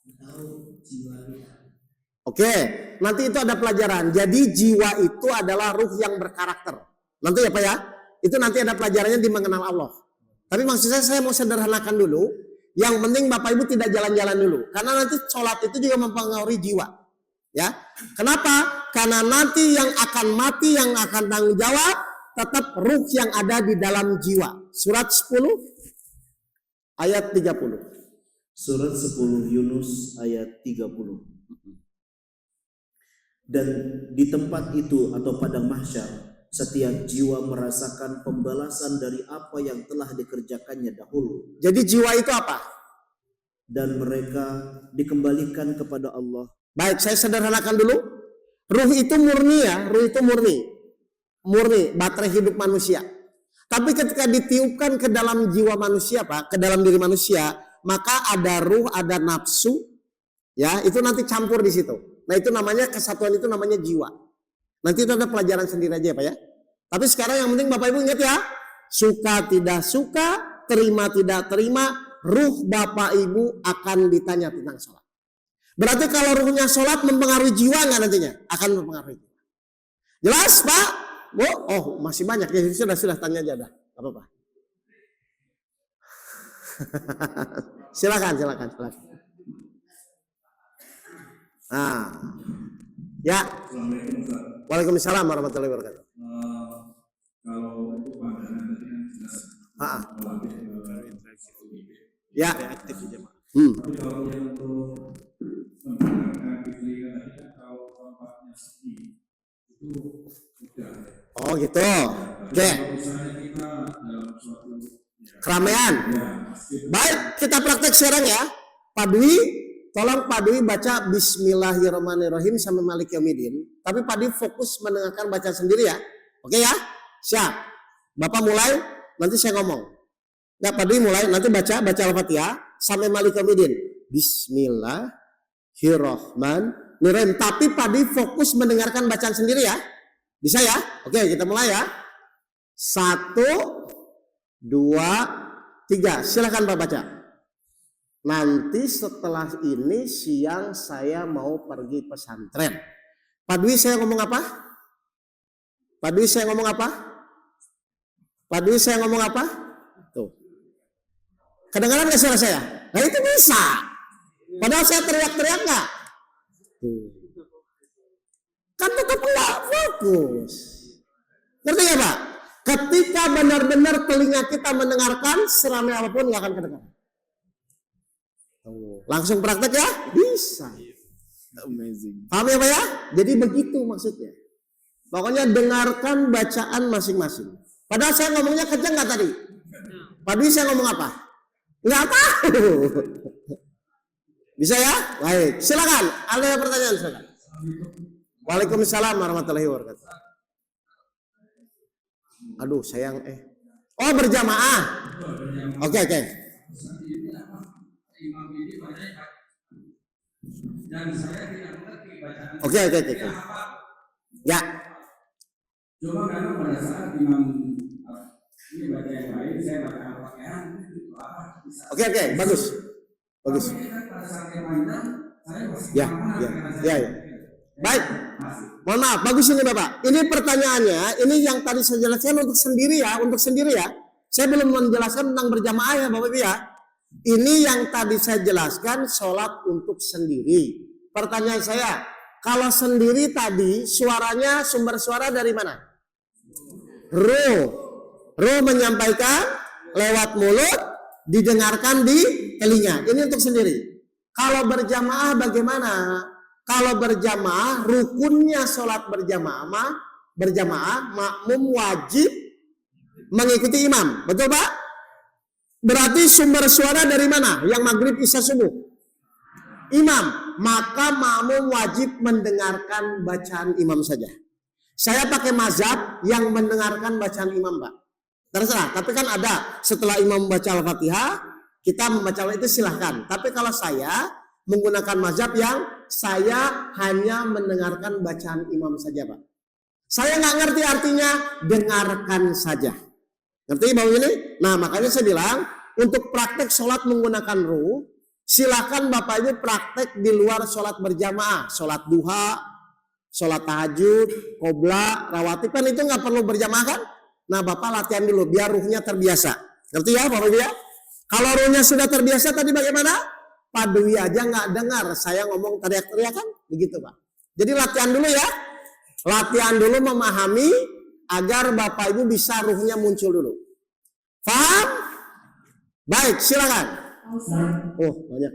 atau jiwa kita? Oke, nanti itu ada pelajaran. Jadi jiwa itu adalah ruh yang berkarakter. Nanti ya Pak ya, itu nanti ada pelajarannya di mengenal Allah. Tapi maksud saya mau sederhanakan dulu. Yang penting Bapak Ibu tidak jalan-jalan dulu. Karena nanti sholat itu juga mempengaruhi jiwa. Ya, kenapa? Karena nanti yang akan mati, yang akan tanggung jawab, tetap ruh yang ada di dalam jiwa. Surat 10 ayat 30. Surat 10 Yunus ayat 30. Dan di tempat itu atau padang mahsyar, setiap jiwa merasakan pembalasan dari apa yang telah dikerjakannya dahulu. Jadi jiwa itu apa? Dan mereka dikembalikan kepada Allah. Baik, saya sederhanakan dulu. Ruh itu murni ya, ruh itu murni. Murni, baterai hidup manusia. Tapi ketika ditiupkan ke dalam jiwa manusia Pak, ke dalam diri manusia, maka ada ruh, ada nafsu. Ya, itu nanti campur di situ. Nah, itu namanya kesatuan, itu namanya jiwa. Nanti itu ada pelajaran sendiri aja Pak ya. Tapi sekarang yang penting Bapak Ibu ingat ya, suka tidak suka, terima tidak terima, ruh Bapak Ibu akan ditanya tentang sholat. Berarti kalau ruhnya sholat mempengaruhi jiwa nggak nantinya? Akan mempengaruhi. Jelas Pak? Bu? Oh masih banyak ya, sudah tanya aja dah, nggak apa-apa. silakan. Nah, ya. Waalaikumsalam warahmatullahi wabarakatuh. Kalau untuk pandangan tadi kan jelas melatih Ya. aktif aja Pak. Tapi kalau yang untuk mendengarkan diri tadi kan kalau tempatnya sepi itu udah. Oh gitu. Oke. Kalau misalnya kita dalam suatu Keramaian. Baik, kita praktek sekarang ya. Pak Dwi, tolong Pak Dwi baca Bismillahirrahmanirrahim sampai Malik Yaumiddin. Tapi Pak Dwi fokus mendengarkan bacaan sendiri ya. Oke ya? Siap. Bapak mulai, nanti saya ngomong. Ya Pak Dwi mulai, nanti baca Al-Fatihah sampai Malik Yaumiddin. Bismillahirrahmanirrahim. Tapi Pak Dwi fokus mendengarkan bacaan sendiri ya. Bisa ya? Oke, kita mulai ya. 1, 2, 3. Silakan Pak baca. Nanti setelah ini siang saya mau pergi pesantren. Pak Dwi saya ngomong apa? Pak Dwi saya ngomong apa? Pak Dwi saya ngomong apa? Tuh. Kedengaran nggak suara saya? Nah itu bisa. Padahal saya teriak-teriak nggak? Kan tetap nggak fokus. Ngerti ya Pak? Ketika benar-benar telinga kita mendengarkan, seramai apapun nggak akan kedengaran. Langsung praktek ya? Bisa. Amazing. Paham ya Pak ya? Jadi begitu maksudnya. Pokoknya dengarkan bacaan masing-masing. Padahal saya ngomongnya kencang nggak tadi? Tadi saya ngomong apa? Nggak tahu. Bisa ya? Baik. Silakan. Ada pertanyaan silakan. Waalaikumsalam warahmatullahi wabarakatuh. Aduh sayang Oh berjamaah. Oke. Imam ini banyak dan saya tidak mengerti bacaan. Oke. Ya. Cuma karena pada saat imam ini baca yang lain, saya baca Al-Fatihah itu apa? Oke, bagus. Tapi kan pada saat yang panjang, saya masih Ya. Baik. Mohon maaf, bagus ini Bapak. Ini pertanyaannya, ini yang tadi saya jelaskan untuk sendiri ya. Saya belum menjelaskan tentang berjamaah ya Bapak Ibu ya. Ini yang tadi saya jelaskan sholat untuk sendiri. Pertanyaan saya, kalau sendiri tadi suaranya sumber suara dari mana? Ruh menyampaikan lewat mulut, didengarkan di telinga. Ini untuk sendiri. Kalau berjamaah bagaimana? Kalau berjamaah, rukunnya sholat berjamaah, makmum wajib mengikuti imam. Betul Pak? Berarti sumber suara dari mana? Yang maghrib isya subuh? Imam. Maka makmum wajib mendengarkan bacaan imam saja. Saya pakai mazhab yang mendengarkan bacaan imam Pak. Terserah. Tapi kan ada setelah imam membaca Al-Fatihah, kita membaca itu silahkan. Tapi kalau saya menggunakan mazhab yang saya hanya mendengarkan bacaan imam saja Pak. Saya nggak ngerti artinya dengarkan saja. Ngerti bang ini? Nah makanya saya bilang untuk praktek sholat menggunakan ruh, silakan Bapak Ibu praktek di luar sholat berjamaah, sholat duha, sholat tahajud, qobla, rawatib kan itu nggak perlu berjamaah kan? Nah Bapak latihan dulu biar ruhnya terbiasa. Ngerti ya Bapak Ibu ya? Kalau ruhnya sudah terbiasa tadi bagaimana? Pak Dwi aja nggak dengar saya ngomong teriak-teriak kan? Begitu Pak. Jadi latihan dulu ya. Latihan dulu memahami agar Bapak Ibu bisa ruhnya muncul dulu. Paham? Baik, silakan. Oh, banyak.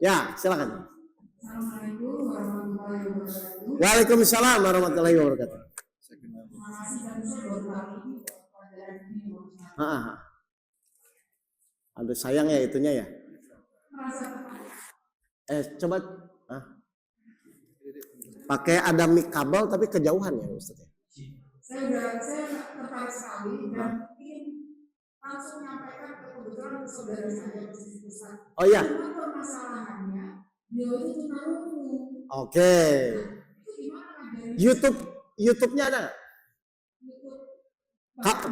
Ya, silakan. Assalamualaikum warahmatullahi wabarakatuh. Waalaikumsalam warahmatullahi wabarakatuh. Terima kasih dan saya baru kali ini pelajaran ini. Aduh sayang ya itunya ya. Merasa Coba pakai ada mic kabel tapi kejauhan ya Ustaz ya. saya tertarik sekali dan ingin langsung menyampaikan kebetulan ke saudara saya di pusat. Oh iya. Cuma permasalahannya dia itu tunarungu. Oke. Itu gimana ngajarin? YouTube-nya ada. YouTube.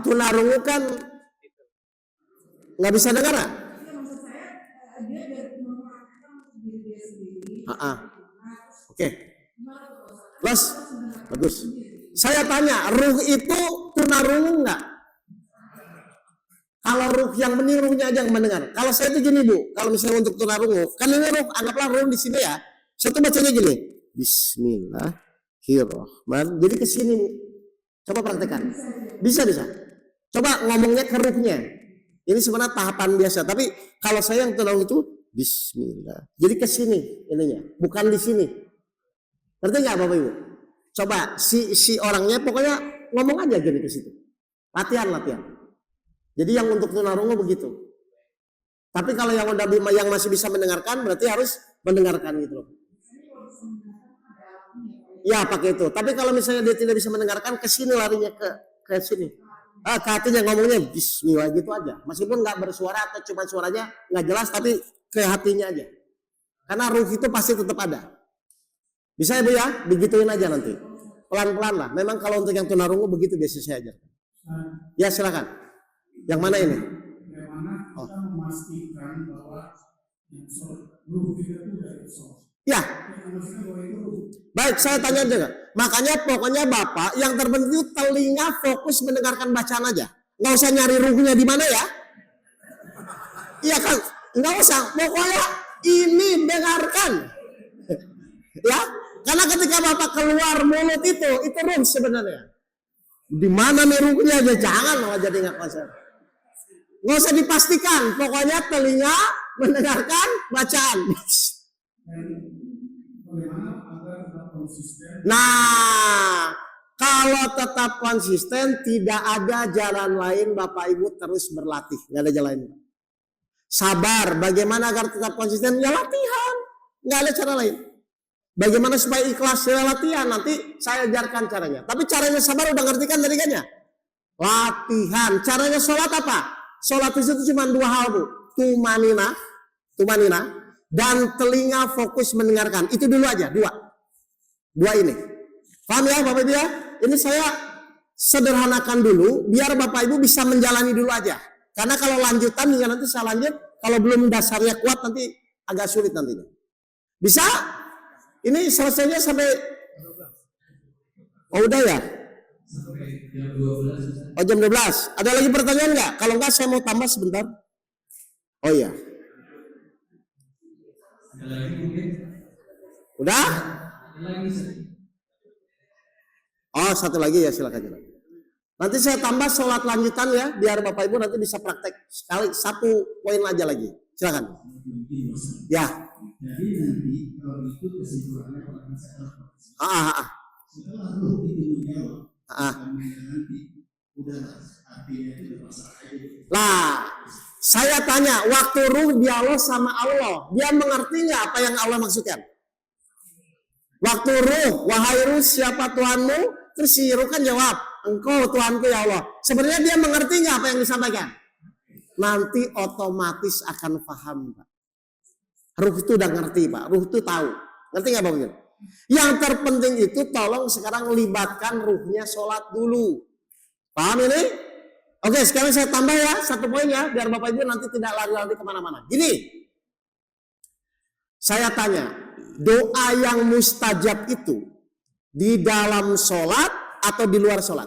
Tunarungu kan nggak bisa dengar. Iya maksud saya dia dari Oke. Plus, bagus. Saya tanya, ruh itu tunarungu enggak? Kalau ruh yang meniru ruhnya aja yang mendengar. Kalau saya itu gini Bu, kalau misalnya untuk tunarungu, kan ini ruh, anggaplah ruh di sini ya. Saya tuh bacanya gini, Bismillahirrahmanirrahim. Jadi ke sini Bu. Coba praktekkan. Bisa. Coba ngomongnya ke ruhnya. Ini sebenarnya tahapan biasa, tapi kalau saya yang tunarungu itu Bismillah. Jadi ke sini ininya, bukan di sini. Ngerti nggak Bapak Ibu? Coba si orangnya pokoknya ngomong aja gini ke situ. Latihan. Jadi yang untuk tunarungu begitu. Tapi kalau yang udah yang masih bisa mendengarkan berarti harus mendengarkan gitu loh. Ya pakai itu. Tapi kalau misalnya dia tidak bisa mendengarkan, ke sini larinya ke sini. Ke hatinya ngomongnya Bismillah gitu aja. Meskipun nggak bersuara atau cuma suaranya nggak jelas, tapi ke hatinya aja. Karena ruh itu pasti tetap ada. Bisa ya Bu ya? Begituin aja nanti. Pelan-pelan lah. Memang kalau untuk yang tunarungu begitu biasa saya ajarkan. Ya silakan. Yang mana ini? Bagaimana kita memastikan bahwa ruh kita itu dari soul. Ya. Baik, saya tanya juga. Makanya pokoknya Bapak yang terpenting itu telinga fokus mendengarkan bacaan aja. Nggak usah nyari ruhnya di mana ya. Iya kan? Nggak usah. Pokoknya ini dengarkan. Ya. Karena ketika Bapak keluar mulut itu ruh sebenarnya. Di mana nih ruhnya aja? Jangan malah jadi nggak konsen. Nggak usah dipastikan. Pokoknya telinga mendengarkan bacaan. Nah, kalau tetap konsisten, tidak ada jalan lain Bapak Ibu terus berlatih. Nggak ada jalan lain. Sabar. Bagaimana agar tetap konsisten? Ya latihan. Nggak ada cara lain. Bagaimana supaya ikhlas? Ya latihan. Nanti saya ajarkan caranya. Tapi caranya sabar udah ngerti kan tadi kan ya? Latihan. Caranya sholat apa? Sholat itu cuma dua hal Bu. Tumanina. Dan telinga fokus mendengarkan. Itu dulu aja. Dua ini. Paham ya Bapak Ibu ya? Ini saya sederhanakan dulu. Biar Bapak Ibu bisa menjalani dulu aja. Karena kalau lanjutan hingga nanti saya lanjut. Kalau belum dasarnya kuat nanti agak sulit nantinya. Bisa? Ini selesainya sampai. Oh udah ya? Oh jam 12. Ada lagi pertanyaan nggak? Kalau nggak saya mau tambah sebentar. Oh iya. Udah? Oh satu lagi ya silakan. Nanti saya tambah sholat lanjutan ya, biar Bapak Ibu nanti bisa praktek sekali satu poin aja lagi. Silakan. Ya. Jadi nanti kalau itu kesimpulannya Setelah ruh itu menjawab, nanti udah artinya itu masalah. Lah, saya tanya, waktu ruh dialog sama Allah, dia mengerti nggak apa yang Allah maksudkan? Waktu ruh, wahai ruh siapa Tuhanmu? Terus si ruh kan jawab, engkau Tuhanku ya Allah. Sebenarnya dia mengerti nggak apa yang disampaikan? Nanti otomatis akan paham Pak. Ruh itu udah ngerti Pak, ruh itu tahu. Ngerti nggak Bapak? Yang terpenting itu tolong sekarang libatkan ruhnya sholat dulu. Paham ini? Oke, sekarang saya tambah ya satu poin ya, biar Bapak Ibu nanti tidak lari-lari kemana-mana. Gini, saya tanya, doa yang mustajab itu di dalam sholat atau di luar sholat?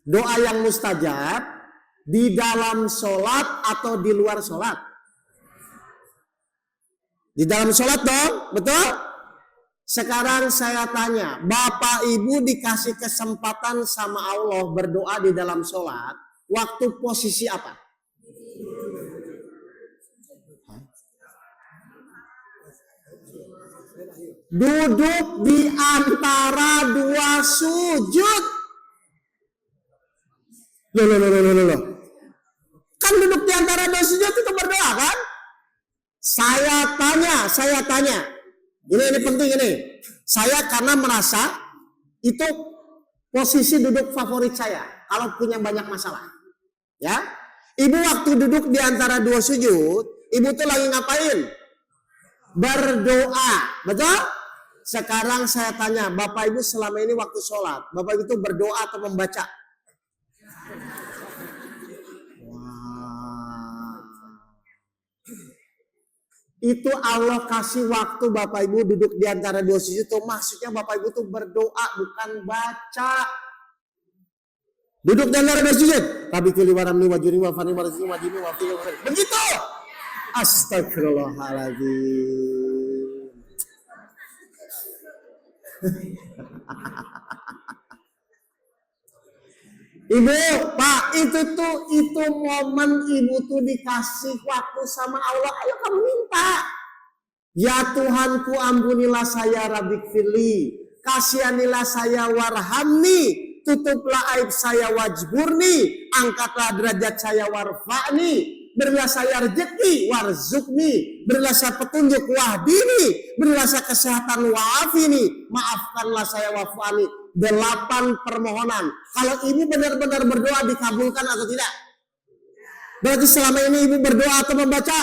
Doa yang mustajab di dalam sholat atau di luar sholat? Di dalam sholat dong, betul? Sekarang saya tanya, Bapak Ibu dikasih kesempatan sama Allah berdoa di dalam sholat, waktu posisi apa? Duduk di antara dua sujud. Loh. Kan duduk di antara dua sujud itu berdoa kan? Saya tanya. Ini penting ini. Saya karena merasa itu posisi duduk favorit saya kalau punya banyak masalah. Ya. Ibu waktu duduk di antara dua sujud, ibu tuh lagi ngapain? Berdoa. Betul? Sekarang saya tanya, Bapak Ibu selama ini waktu sholat, Bapak Ibu itu berdoa atau membaca? Itu Allah kasih waktu Bapak Ibu duduk di antara dua sujud itu maksudnya Bapak Ibu tuh berdoa bukan baca. Duduk di antara dua sujud. Rabbi kulli waramni wajuri wa fani warzini wajini wa fini. Begitu. Astagfirullahaladzim. Ibu, Pak, itu momen ibu tuh dikasih waktu sama Allah. Ayo kamu minta. Ya Tuhanku ampunilah saya Rabbikfirli. Kasihanilah saya warhamni. Tutuplah aib saya wajburni. Angkatlah derajat saya warfa'ni. Berilah saya rezeki warzukni. Berilah saya petunjuk wahdini. Berilah saya kesehatan wa'afini. Maafkanlah saya wa'fani. 8 permohonan. Kalau ibu benar-benar berdoa dikabulkan atau tidak? Berarti selama ini ibu berdoa atau membaca?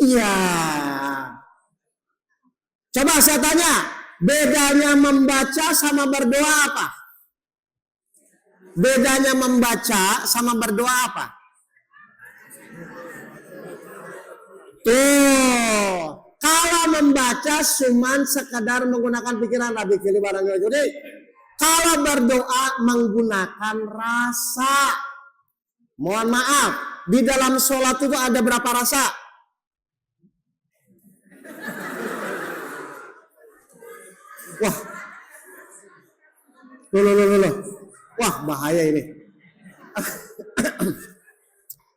Iya. Coba saya tanya, bedanya membaca sama berdoa apa? Bedanya membaca sama berdoa apa? Tuh, kalau membaca cuman sekadar menggunakan pikiran Rabbi pilih barangnya. Jadi, kalau berdoa menggunakan rasa. Mohon maaf, di dalam sholat itu ada berapa rasa? Wah, loh. Wah, bahaya ini.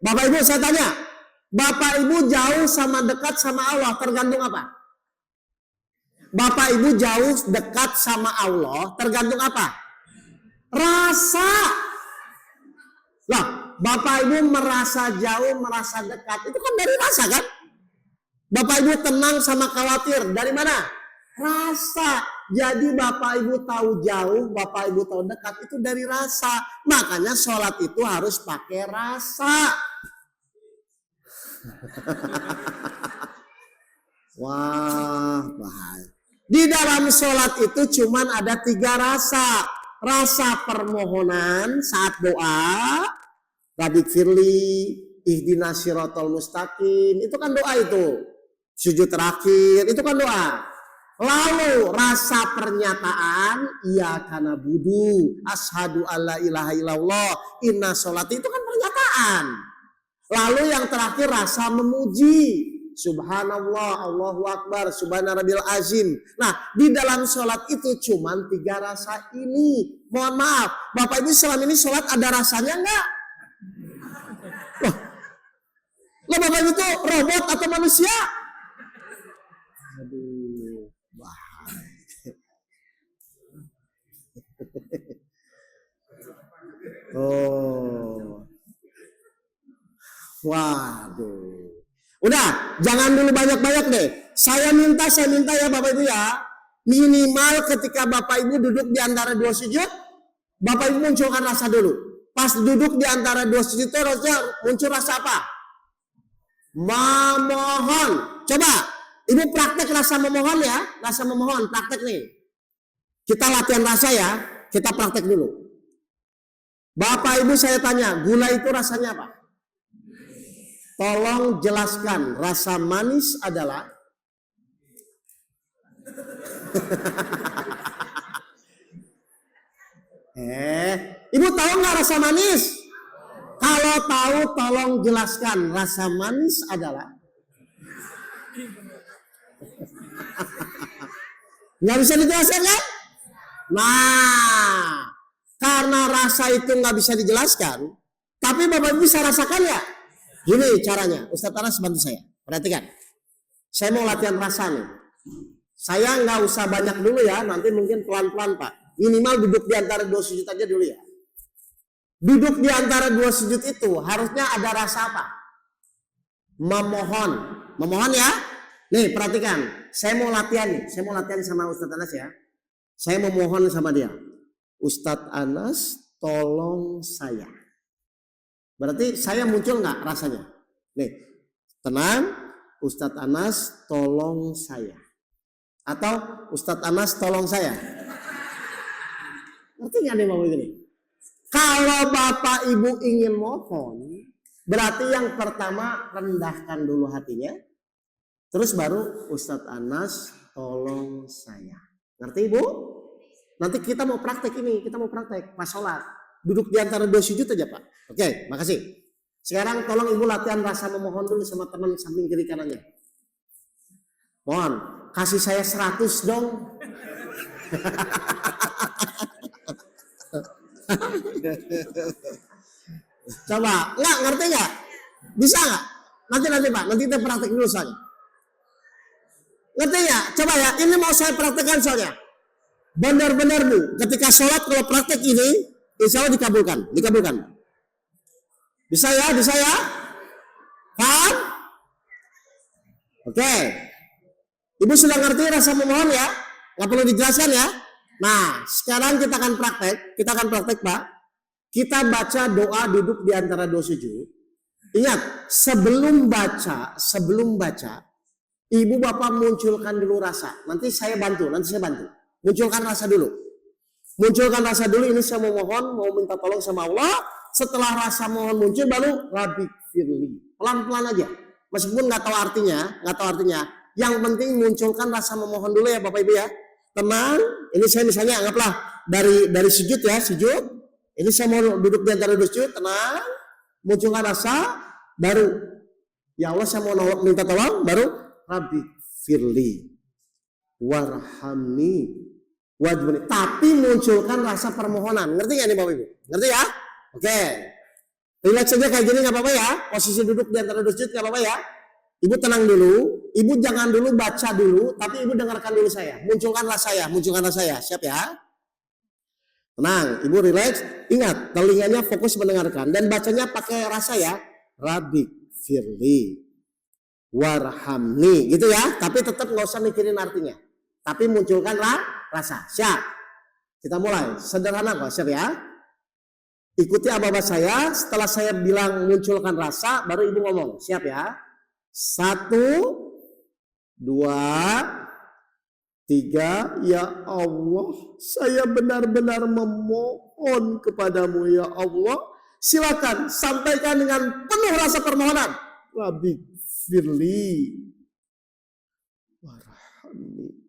Bapak Ibu saya tanya, Bapak Ibu jauh sama dekat sama Allah tergantung apa? Bapak Ibu jauh dekat sama Allah tergantung apa? Rasa. Lah, Bapak Ibu merasa jauh, merasa dekat, itu kan dari rasa kan? Bapak Ibu tenang sama khawatir, dari mana? Rasa. Jadi Bapak Ibu tahu jauh, Bapak Ibu tahu dekat, itu dari rasa. Makanya sholat itu harus pakai rasa. Wah, bahaya. Di dalam sholat itu cuman ada 3 rasa. Rasa permohonan saat doa, Rabbikfirli, ihdinas siratal mustaqim, itu kan doa itu. Sujud terakhir, itu kan doa. Lalu rasa pernyataan, iyyaka na'budu, asyhadu alla ilaha illallah, inna sholati, itu kan pernyataan. Lalu yang terakhir rasa memuji. Subhanallah, Allahu Akbar, Subhana Rabbil Azim. Nah, di dalam sholat itu cuman 3 rasa ini. Mohon maaf, Bapak Ibu selama ini sholat ada rasanya enggak? Loh, Bapak Ibu itu robot atau manusia? Aduh, bahaya. Oh. Waduh. Udah, jangan dulu banyak-banyak deh. Saya minta ya Bapak Ibu ya. Minimal ketika Bapak Ibu duduk di antara 2 sujud, Bapak Ibu munculkan rasa dulu. Pas duduk di antara 2 sujud itu muncul rasa apa? Memohon. Coba, Ibu praktek rasa memohon ya. Rasa memohon, praktek nih. Kita latihan rasa ya. Kita praktek dulu. Bapak Ibu saya tanya, gula itu rasanya apa? Tolong jelaskan, rasa manis adalah Ibu tahu nggak rasa manis? Kalau tahu tolong jelaskan, rasa manis adalah nggak bisa dijelaskan kan? Nah, karena rasa itu nggak bisa dijelaskan, tapi Bapak Ibu bisa rasakan ya? Gini caranya, Ustadz Anas bantu saya. Perhatikan, saya mau latihan rasa nih. Saya nggak usah banyak dulu ya, nanti mungkin pelan-pelan Pak. Minimal duduk di antara 2 sujud aja dulu ya. Duduk di antara 2 sujud itu harusnya ada rasa apa? Memohon. Memohon ya. Nih perhatikan, saya mau latihan nih. Saya mau latihan sama Ustadz Anas ya. Saya mau mohon sama dia. Ustadz Anas tolong saya. Berarti saya muncul nggak rasanya? Nih, tenang, Ustadz Anas tolong saya. Atau Ustadz Anas tolong saya. Ngerti nggak nih mau begini? Kalau Bapak Ibu ingin mohon, berarti yang pertama rendahkan dulu hatinya. Terus baru Ustadz Anas tolong saya. Ngerti Ibu? Nanti kita mau praktek ini, kita mau praktek pas sholat. Duduk di antara 2 sujud aja Pak. Oke, makasih. Sekarang tolong Ibu latihan rasa memohon dulu sama teman samping kiri kanannya. Mohon, kasih saya 100 dong. Coba, ngerti nggak? Bisa nggak? Nanti Pak, nanti kita praktek dulu soalnya. Ngerti nggak? Coba ya, ini mau saya praktekkan soalnya. Benar-benar Bu, ketika sholat kalau praktek ini, insya Allah dikabulkan. Bisa ya? Paham? Oke. Ibu sudah ngerti rasa memohon ya? Nggak perlu dijelaskan ya? Nah, sekarang kita akan praktek Pak. Kita baca doa duduk di antara 2 sujud. Ingat, sebelum baca, Ibu Bapak munculkan dulu rasa. Nanti saya bantu. Munculkan rasa dulu. Ini saya mau mohon, mau minta tolong sama Allah. Setelah rasa mohon muncul, baru Rabbi firli. Pelan-pelan aja. Meskipun nggak tahu artinya. Yang penting munculkan rasa memohon dulu ya Bapak Ibu ya. Tenang. Ini saya misalnya anggaplah dari sujud ya, sujud. Ini saya mau duduk di antara 2 sujud, tenang. Munculkan rasa, baru ya Allah saya mau minta tolong, baru Rabbi firli warhamni wajibuni. Tapi munculkan rasa permohonan. Ngerti nggak nih Bapak Ibu? Ngerti ya? Oke. Relax saja kayak gini nggak apa-apa ya. Posisi duduk di antara 2 sujud nggak apa-apa ya. Ibu tenang dulu. Ibu jangan dulu baca dulu, tapi Ibu dengarkan dulu saya. Munculkan rasa ya. Siap ya? Tenang, Ibu relax. Ingat, telinganya fokus mendengarkan dan bacanya pakai rasa ya. Rabbi firli warhamni gitu ya. Tapi tetap nggak usah mikirin artinya. Tapi munculkan rasa. Siap. Kita mulai. Sederhana kok, siap ya. Ikuti ababa saya. Setelah saya bilang munculkan rasa, baru Ibu ngomong. Siap ya. 1, 2, 3. Ya Allah, saya benar-benar memohon kepadamu ya Allah. Silakan sampaikan dengan penuh rasa permohonan. Rabbi firli warhamni.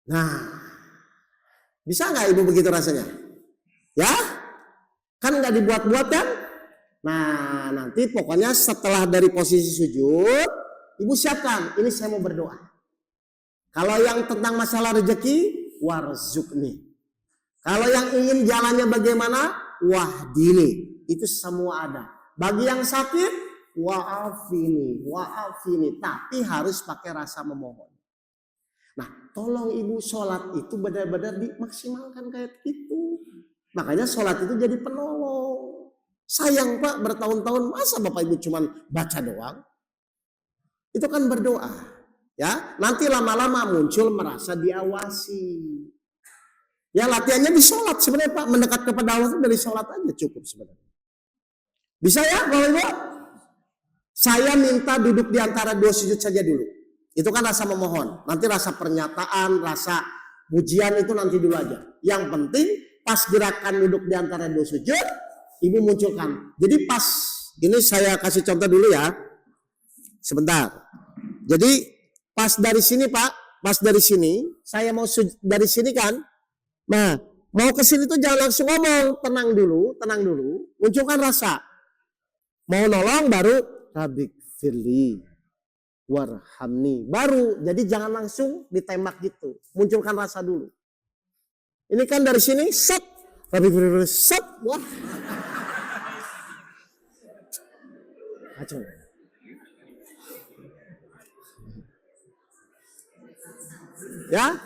Nah, bisa nggak Ibu begitu rasanya? Ya? Kan nggak dibuat-buat kan? Nah, nanti pokoknya setelah dari posisi sujud, Ibu siapkan, ini saya mau berdoa. Kalau yang tentang masalah rezeki, warzukni. Kalau yang ingin jalannya bagaimana, wahdini. Itu semua ada. Bagi yang sakit, wa'afini. Tapi harus pakai rasa memohon. Nah, tolong Ibu sholat itu benar-benar dimaksimalkan kayak gitu. Makanya sholat itu jadi penolong. Sayang Pak, bertahun-tahun masa Bapak Ibu cuma baca doang? Itu kan berdoa. Ya, nanti lama-lama muncul merasa diawasi. Ya, latihannya di sholat sebenarnya Pak. Mendekat kepada Allah itu dari sholat aja cukup sebenarnya. Bisa ya Bapak Ibu? Saya minta duduk di antara 2 sujud saja dulu. Itu kan rasa memohon. Nanti rasa pernyataan, rasa pujian itu nanti dulu aja. Yang penting pas gerakan duduk di antara 2 sujud, Ibu munculkan. Jadi pas, ini saya kasih contoh dulu ya. Sebentar. Jadi pas dari sini Pak, pas dari sini, saya mau dari sini kan. Nah, mau ke sini tuh jangan langsung ngomong, tenang dulu. Munculkan rasa. Mau nolong baru Rabbi firli warhamni. Baru, jadi jangan langsung ditembak gitu. Munculkan rasa dulu. Ini kan dari sini, set. Rabbi firli, set. Wah. Kacau. Ya,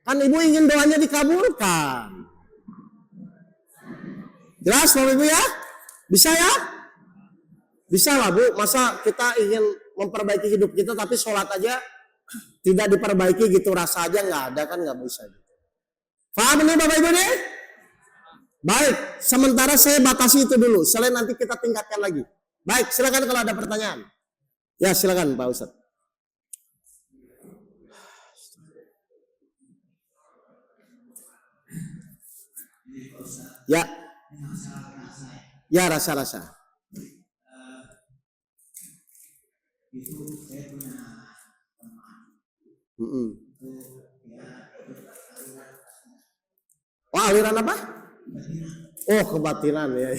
kan Ibu ingin doanya dikabulkan. Jelas Bapak Ibu ya? Bisa ya? Bisa lah Bu, masa kita ingin memperbaiki hidup kita tapi sholat aja tidak diperbaiki gitu, rasa aja nggak ada kan, nggak bisa gitu. Paham ini Bapak Ibu nih? Baik, sementara saya batasi itu dulu. Selain nanti kita tingkatkan lagi. Baik, silakan kalau ada pertanyaan. Ya, silakan Pak Ustadz. Ya. Ya, rasa-rasa. Itu saya punya teman. Oh, aliran apa? Oh, kebatinan ya.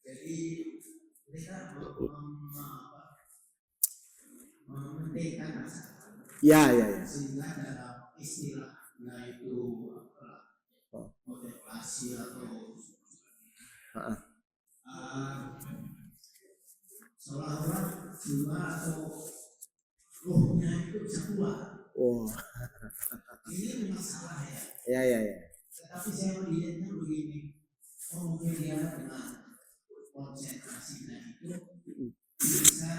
Jadi mereka mementingkan rasa. Ya. Sehingga dalam istilah yaitu motivasi atau seolah-olah jiwa atau rohnya itu bisa keluar. Oh. Ini memang salah ya. Ya. Tetapi saya melihatnya begini, mungkin dia dengan konsentrasi dan itu bisa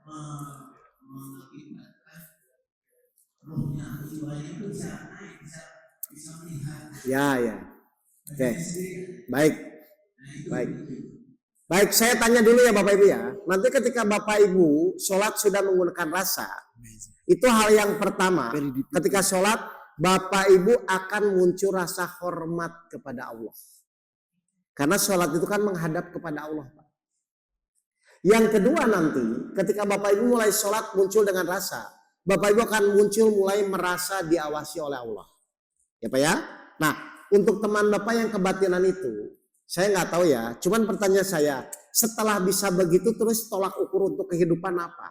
mengakibatkan rohnya, jiwanya itu bisa naik, bisa melihat. Ya. Oke. Baik, saya tanya dulu ya Bapak Ibu ya. Nanti ketika Bapak Ibu sholat sudah menggunakan rasa, itu hal yang pertama. Ketika sholat, Bapak Ibu akan muncul rasa hormat kepada Allah. Karena sholat itu kan menghadap kepada Allah, Pak. Yang kedua nanti, ketika Bapak Ibu mulai sholat muncul dengan rasa, Bapak Ibu akan muncul mulai merasa diawasi oleh Allah. Ya Pak ya? Nah, untuk teman Bapak yang kebatinan itu, saya nggak tahu ya. Cuman pertanyaan saya, setelah bisa begitu terus tolak ukur untuk kehidupan apa?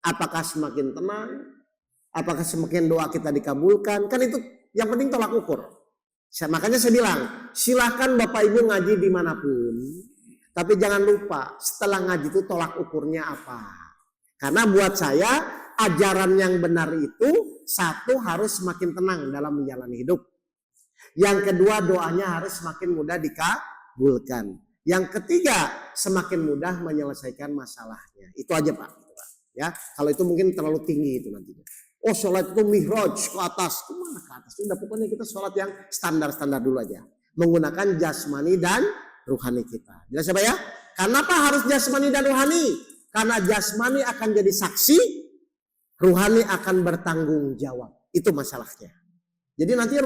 Apakah semakin tenang? Apakah semakin doa kita dikabulkan? Kan itu yang penting tolak ukur. Makanya saya bilang, silahkan Bapak Ibu ngaji dimanapun. Tapi jangan lupa setelah ngaji itu tolak ukurnya apa. Karena buat saya ajaran yang benar itu satu harus semakin tenang dalam menjalani hidup. Yang kedua doanya harus semakin mudah dikabulkan. Yang ketiga semakin mudah menyelesaikan masalahnya. Itu aja Pak. Ya, kalau itu mungkin terlalu tinggi itu nantinya. Oh sholat itu mihraj ke atas, kemana ke atas? Udah pokoknya kita sholat yang standar-standar dulu aja. Menggunakan jasmani dan ruhani kita. Jelas ya Pak ya? Kenapa harus jasmani dan ruhani? Karena jasmani akan jadi saksi, ruhani akan bertanggung jawab. Itu masalahnya. Jadi nanti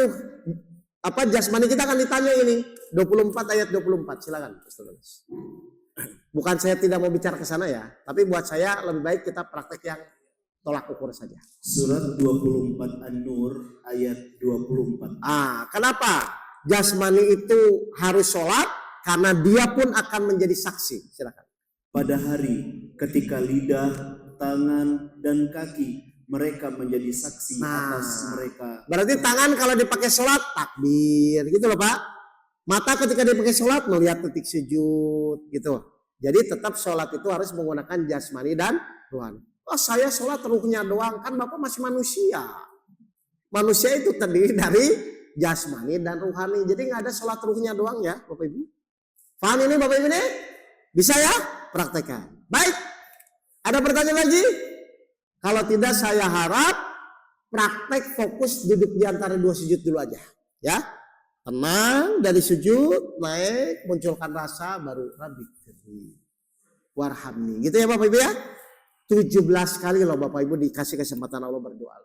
jasmani kita akan ditanya ini 24 ayat 24. Silakan Ustaz. Bukan saya tidak mau bicara ke sana ya, tapi buat saya lebih baik kita praktek yang tolak ukur saja. Surat 24 An-Nur ayat 24. Kenapa? Jasmani itu harus sholat karena dia pun akan menjadi saksi. Silakan. Pada hari ketika lidah, tangan, dan kaki mereka menjadi saksi atas mereka. Berarti tangan kalau dipakai sholat takbir, gitu loh Pak. Mata ketika dipakai sholat melihat titik sujud, gitu. Jadi tetap sholat itu harus menggunakan jasmani dan ruhani. Oh saya sholat ruhnya doang, kan Bapak masih manusia. Manusia itu terdiri dari jasmani dan ruhani. Jadi nggak ada sholat ruhnya doang ya Bapak Ibu. Paham ini Bapak Ibu nih? Bisa ya? Praktekkan. Baik. Ada pertanyaan lagi? Kalau tidak saya harap praktek fokus duduk di antara dua sujud dulu aja. Ya. Tenang dari sujud, naik, munculkan rasa, baru Rabbi warhamni. Gitu ya Bapak Ibu ya. 17 kali loh Bapak Ibu dikasih kesempatan Allah berdoa.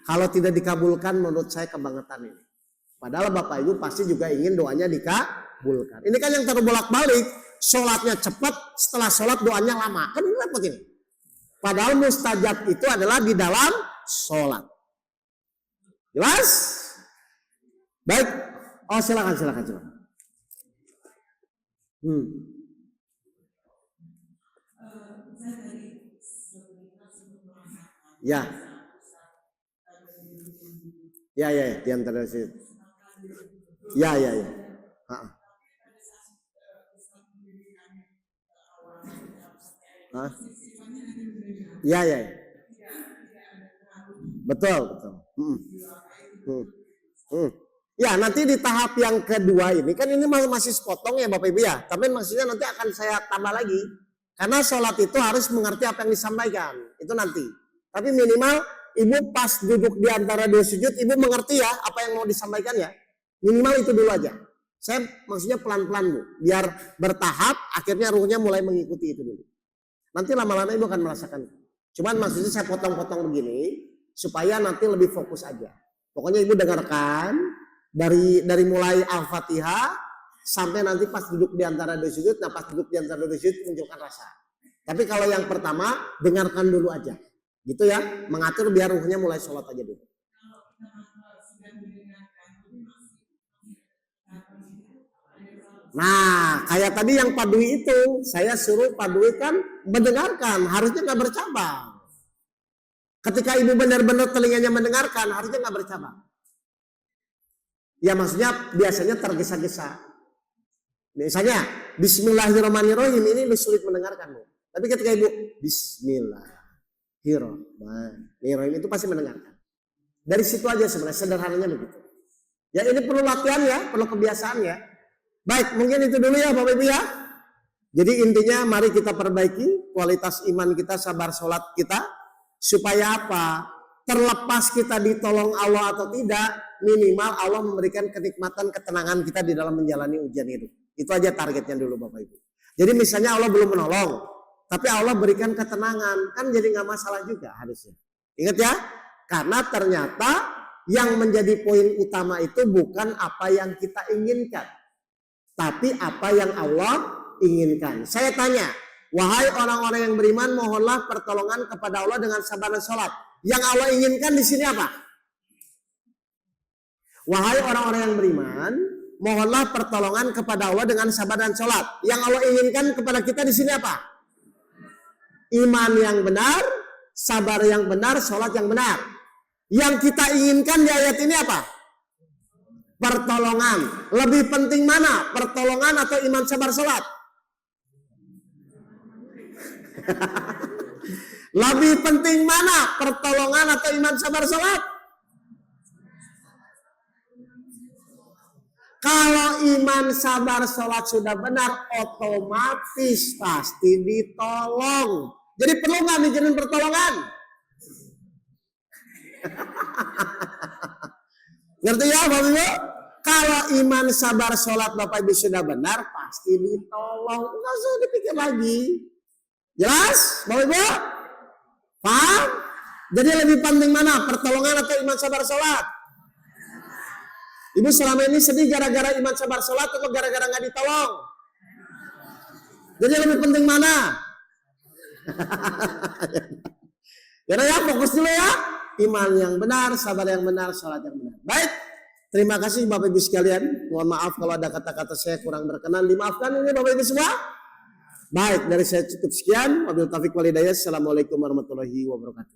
Kalau tidak dikabulkan menurut saya kebangetan ini. Padahal Bapak Ibu pasti juga ingin doanya dikabulkan. Ini kan yang terbolak-balik. Sholatnya cepat, setelah sholat doanya lama. Kan ini repot ini. Padahal mustajab itu adalah di dalam sholat. Jelas? Baik. Oh silakan. Ya, di antara situ. Ya. Ya. Betul. Ya nanti di tahap yang kedua ini kan ini masih sepotong ya Bapak Ibu ya. Tapi maksudnya nanti akan saya tambah lagi. Karena sholat itu harus mengerti apa yang disampaikan. Itu nanti. Tapi minimal Ibu pas duduk di antara dua sujud Ibu mengerti ya apa yang mau disampaikan ya. Minimal itu dulu aja. Saya maksudnya pelan-pelan Bu, biar bertahap akhirnya ruhnya mulai mengikuti itu dulu. Nanti lama-lama Ibu akan merasakan. Cuman maksudnya saya potong-potong begini supaya nanti lebih fokus aja. Pokoknya Ibu dengarkan dari mulai Al-Fatihah sampai nanti pas duduk di antara dua sujud. Nah pas duduk di antara dua sujud munculkan rasa. Tapi kalau yang pertama dengarkan dulu aja. Gitu ya, mengatur biar ruhnya mulai sholat aja dulu. Nah, kayak tadi yang Pak Dwi itu, saya suruh Pak Dwi kan mendengarkan, harusnya nggak bercabang. Ketika Ibu benar-benar telinganya mendengarkan, harusnya nggak bercabang. Ya maksudnya biasanya tergesa-gesa. Misalnya, Bismillahirrahmanirrahim ini sulit mendengarkan. Tapi ketika Ibu, Bismillahirrahmanirrahim itu pasti mendengarkan. Dari situ aja sebenarnya, sederhananya begitu. Ya ini perlu latihan ya, perlu kebiasaan ya. Baik, mungkin itu dulu ya Bapak Ibu ya. Jadi intinya mari kita perbaiki kualitas iman kita, sabar sholat kita. Supaya apa? Terlepas kita ditolong Allah atau tidak, minimal Allah memberikan kenikmatan, ketenangan kita di dalam menjalani ujian hidup. Itu aja targetnya dulu Bapak Ibu. Jadi misalnya Allah belum menolong, tapi Allah berikan ketenangan, kan jadi nggak masalah juga harusnya. Ingat ya, karena ternyata yang menjadi poin utama itu bukan apa yang kita inginkan, tapi apa yang Allah inginkan. Saya tanya, wahai orang-orang yang beriman, mohonlah pertolongan kepada Allah dengan sabar dan sholat. Yang Allah inginkan di sini apa? Wahai orang-orang yang beriman, mohonlah pertolongan kepada Allah dengan sabar dan sholat. Yang Allah inginkan kepada kita di sini apa? Iman yang benar, sabar yang benar, sholat yang benar. Yang kita inginkan di ayat ini apa? Pertolongan. Lebih penting mana? Pertolongan atau iman sabar sholat? Lebih penting mana? Pertolongan atau iman sabar sholat? Kalau iman sabar sholat sudah benar, otomatis pasti ditolong. Jadi perlu nggak mikirin pertolongan? Ngerti ya Bapak Ibu? Kalau iman sabar sholat Bapak Ibu sudah benar, pasti ditolong. Nggak usah dipikir lagi. Jelas Bapak Ibu? Paham? Jadi lebih penting mana? Pertolongan atau iman sabar sholat? Ibu selama ini sedih gara-gara iman sabar sholat atau gara-gara nggak ditolong? Jadi lebih penting mana? Ya fokus dulu ya. Iman yang benar, sabar yang benar, sholat yang benar. Baik, terima kasih Bapak Ibu sekalian. Mohon maaf kalau ada kata-kata saya kurang berkenan. Dimaafkan ini Bapak Ibu semua. Baik, dari saya cukup sekian. Wabillahi taufiq wal hidayah. Assalamualaikum warahmatullahi wabarakatuh.